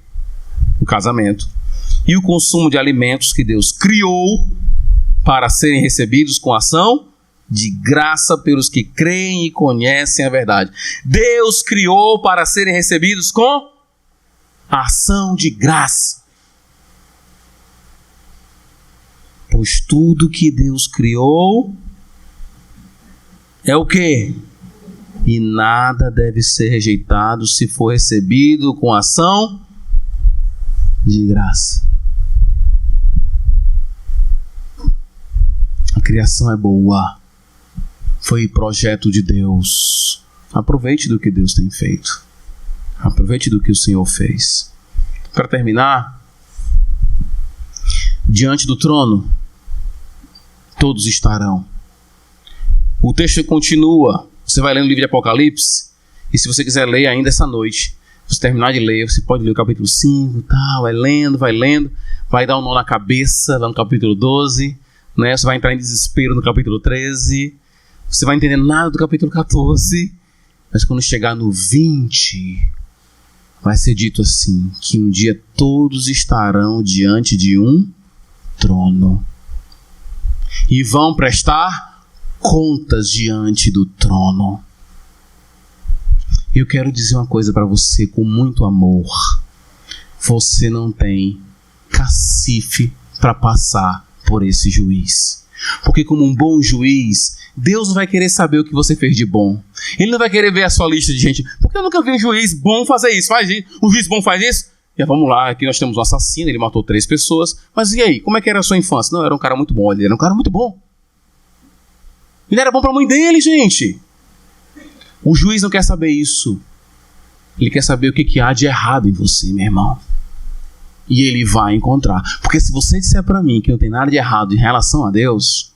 O casamento e o consumo de alimentos que Deus criou para serem recebidos com ação de graça pelos que creem e conhecem a verdade. Deus criou para serem recebidos com ação de graça. Pois tudo que Deus criou é o quê? E nada deve ser rejeitado se for recebido com ação de graça. A criação é boa. Foi projeto de Deus. Aproveite do que Deus tem feito. Aproveite do que o Senhor fez. Para terminar, diante do trono, todos estarão. O texto continua. Você vai lendo o livro de Apocalipse, e se você quiser ler ainda essa noite, se terminar de ler, você pode ler o capítulo 5, tal, vai lendo, vai dar um nó na cabeça lá no capítulo 12, né? Você vai entrar em desespero no capítulo 13, você vai entender nada do capítulo 14, mas quando chegar no 20, vai ser dito assim, que um dia todos estarão diante de um trono e vão prestar contas diante do trono. Eu quero dizer uma coisa para você com muito amor. Você não tem cacife para passar por esse juiz. Porque como um bom juiz, Deus não vai querer saber o que você fez de bom. Ele não vai querer ver a sua lista de gente. Porque eu nunca vi um juiz bom fazer isso. Um juiz bom faz isso? E vamos lá, aqui nós temos um assassino, ele matou 3 pessoas. Mas e aí, como é que era a sua infância? Não, era um cara muito bom, ele era um cara muito bom. Ele era bom para a mãe dele, gente. O juiz não quer saber isso. Ele quer saber o que há de errado em você, meu irmão. E ele vai encontrar. Porque se você disser para mim que não tem nada de errado em relação a Deus,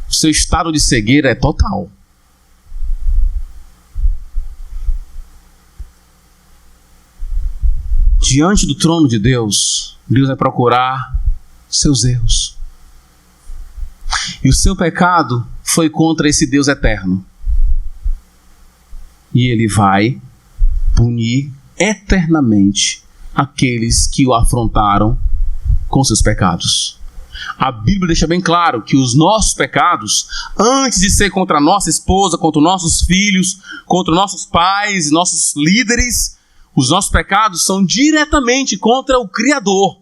o seu estado de cegueira é total. Diante do trono de Deus, Deus vai procurar seus erros. E o seu pecado foi contra esse Deus eterno. E ele vai punir eternamente aqueles que o afrontaram com seus pecados. A Bíblia deixa bem claro que os nossos pecados, antes de ser contra a nossa esposa, contra os nossos filhos, contra os nossos pais, nossos líderes, os nossos pecados são diretamente contra o Criador.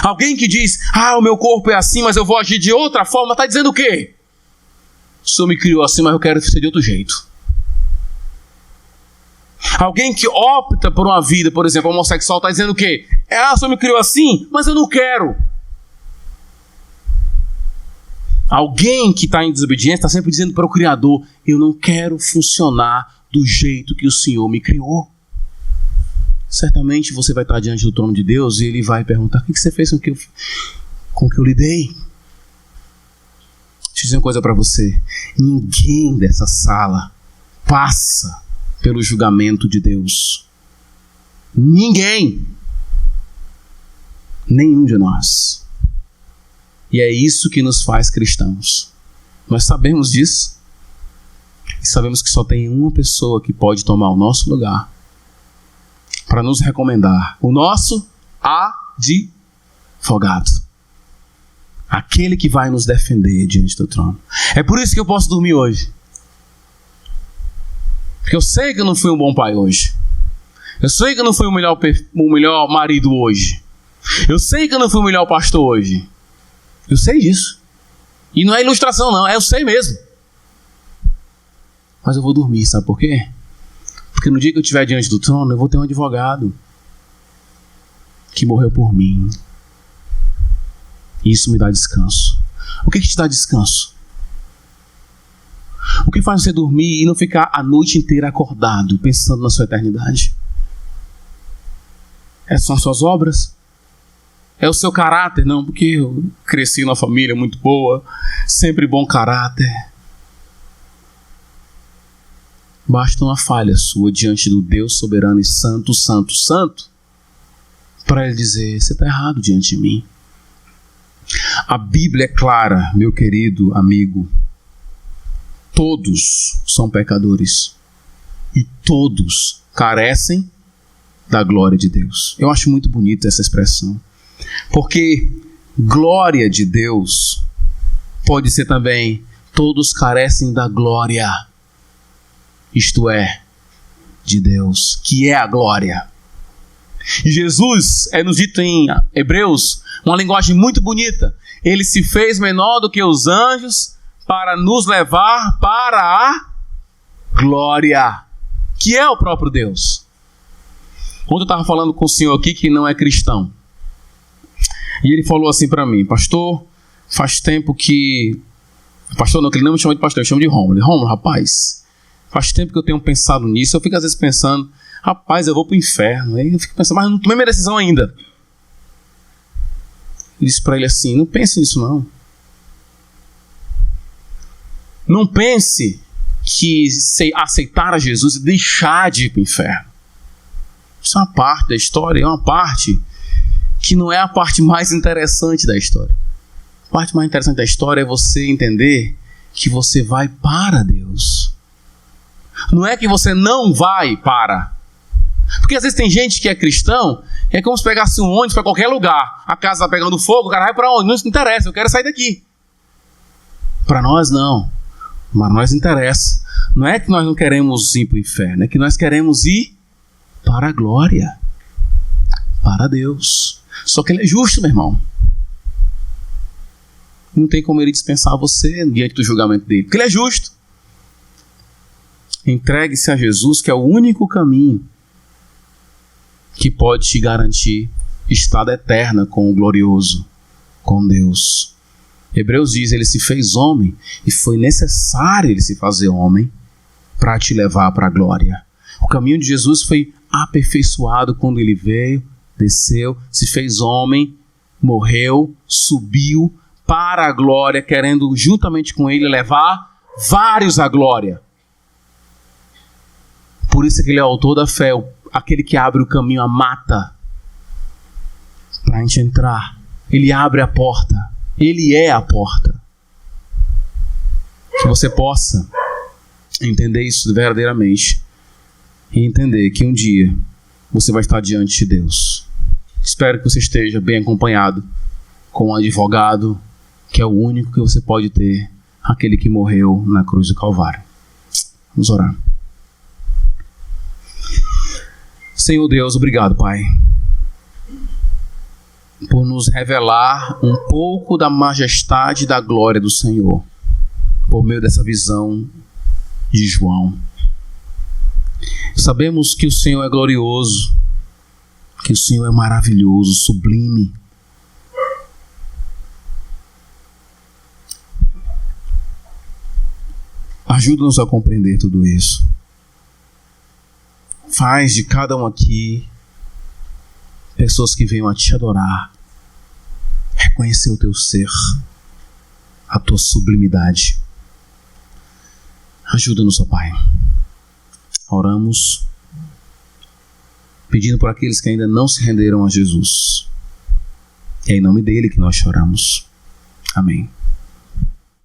Alguém que diz, o meu corpo é assim, mas eu vou agir de outra forma, está dizendo o quê? O Senhor me criou assim, mas eu quero ser de outro jeito. Alguém que opta por uma vida, por exemplo, homossexual, está dizendo o quê? O Senhor me criou assim, mas eu não quero. Alguém que está em desobediência está sempre dizendo para o Criador, eu não quero funcionar do jeito que o Senhor me criou. Certamente você vai estar diante do trono de Deus e Ele vai perguntar, o que você fez com o que eu lhe dei? Deixa eu dizer uma coisa para você. Ninguém dessa sala passa pelo julgamento de Deus. Ninguém. Nenhum de nós. E é isso que nos faz cristãos. Nós sabemos disso. E sabemos que só tem uma pessoa que pode tomar o nosso lugar para nos recomendar. O nosso advogado. Aquele que vai nos defender diante do trono. É por isso que eu posso dormir hoje. Porque eu sei que eu não fui um bom pai hoje. Eu sei que eu não fui o melhor marido hoje. Eu sei que eu não fui o melhor pastor hoje. Eu sei disso. E não é ilustração não, eu sei mesmo. Mas eu vou dormir, sabe por quê? Porque no dia que eu estiver diante do trono, eu vou ter um advogado que morreu por mim. E isso me dá descanso. O que te dá descanso? O que faz você dormir e não ficar a noite inteira acordado, pensando na sua eternidade? São as suas obras? É o seu caráter? Não, porque eu cresci numa família muito boa, sempre bom caráter. Basta uma falha sua diante do Deus soberano e santo, santo, santo, para Ele dizer, você está errado diante de mim. A Bíblia é clara, meu querido amigo. Todos são pecadores. E todos carecem da glória de Deus. Eu acho muito bonita essa expressão. Porque glória de Deus pode ser também todos carecem da glória. Isto é, de Deus, que é a glória. E Jesus é nos dito em Hebreus, uma linguagem muito bonita. Ele se fez menor do que os anjos para nos levar para a glória, que é o próprio Deus. Ontem eu estava falando com o senhor aqui que não é cristão. E ele falou assim para mim, pastor, faz tempo que... Pastor não, que ele não me chama de pastor, ele chama de Rômulo. Rômulo, rapaz, faz tempo que eu tenho pensado nisso. Eu fico às vezes pensando, rapaz, eu vou para o inferno. Aí eu fico pensando, mas não tomei minha decisão ainda. Eu disse para ele assim, não pense nisso não. Não pense que aceitar a Jesus e deixar de ir para o inferno. Isso é uma parte da história, é uma parte que não é a parte mais interessante da história. A parte mais interessante da história é você entender que você vai para Deus. Não é que você não vai para. Porque às vezes tem gente que é cristão, é como se pegasse um ônibus para qualquer lugar. A casa está pegando fogo, o cara vai para onde? Não interessa, eu quero sair daqui. Para nós não. Mas nós interessa. Não é que nós não queremos ir para o inferno, é que nós queremos ir para a glória. Para Deus. Só que Ele é justo, meu irmão. Não tem como Ele dispensar você diante do julgamento dele. Porque Ele é justo. Entregue-se a Jesus, que é o único caminho que pode te garantir estada eterna com o glorioso, com Deus. Hebreus diz, ele se fez homem e foi necessário ele se fazer homem para te levar para a glória. O caminho de Jesus foi aperfeiçoado quando ele veio, desceu, se fez homem, morreu, subiu para a glória, querendo juntamente com ele levar vários à glória. Por isso que ele é o autor da fé, aquele que abre o caminho, a mata, para a gente entrar. Ele abre a porta, ele é a porta. Que você possa entender isso verdadeiramente e entender que um dia você vai estar diante de Deus. Espero que você esteja bem acompanhado com um advogado que é o único que você pode ter, aquele que morreu na cruz do Calvário. Vamos orar. Senhor Deus, obrigado, Pai, por nos revelar um pouco da majestade e da glória do Senhor, por meio dessa visão de João. Sabemos que o Senhor é glorioso, que o Senhor é maravilhoso, sublime. Ajuda-nos a compreender tudo isso. Faz de cada um aqui pessoas que venham a te adorar, reconhecer o teu ser, a tua sublimidade. Ajuda-nos, ó Pai. Oramos pedindo por aqueles que ainda não se renderam a Jesus. É em nome dele que nós choramos. Amém.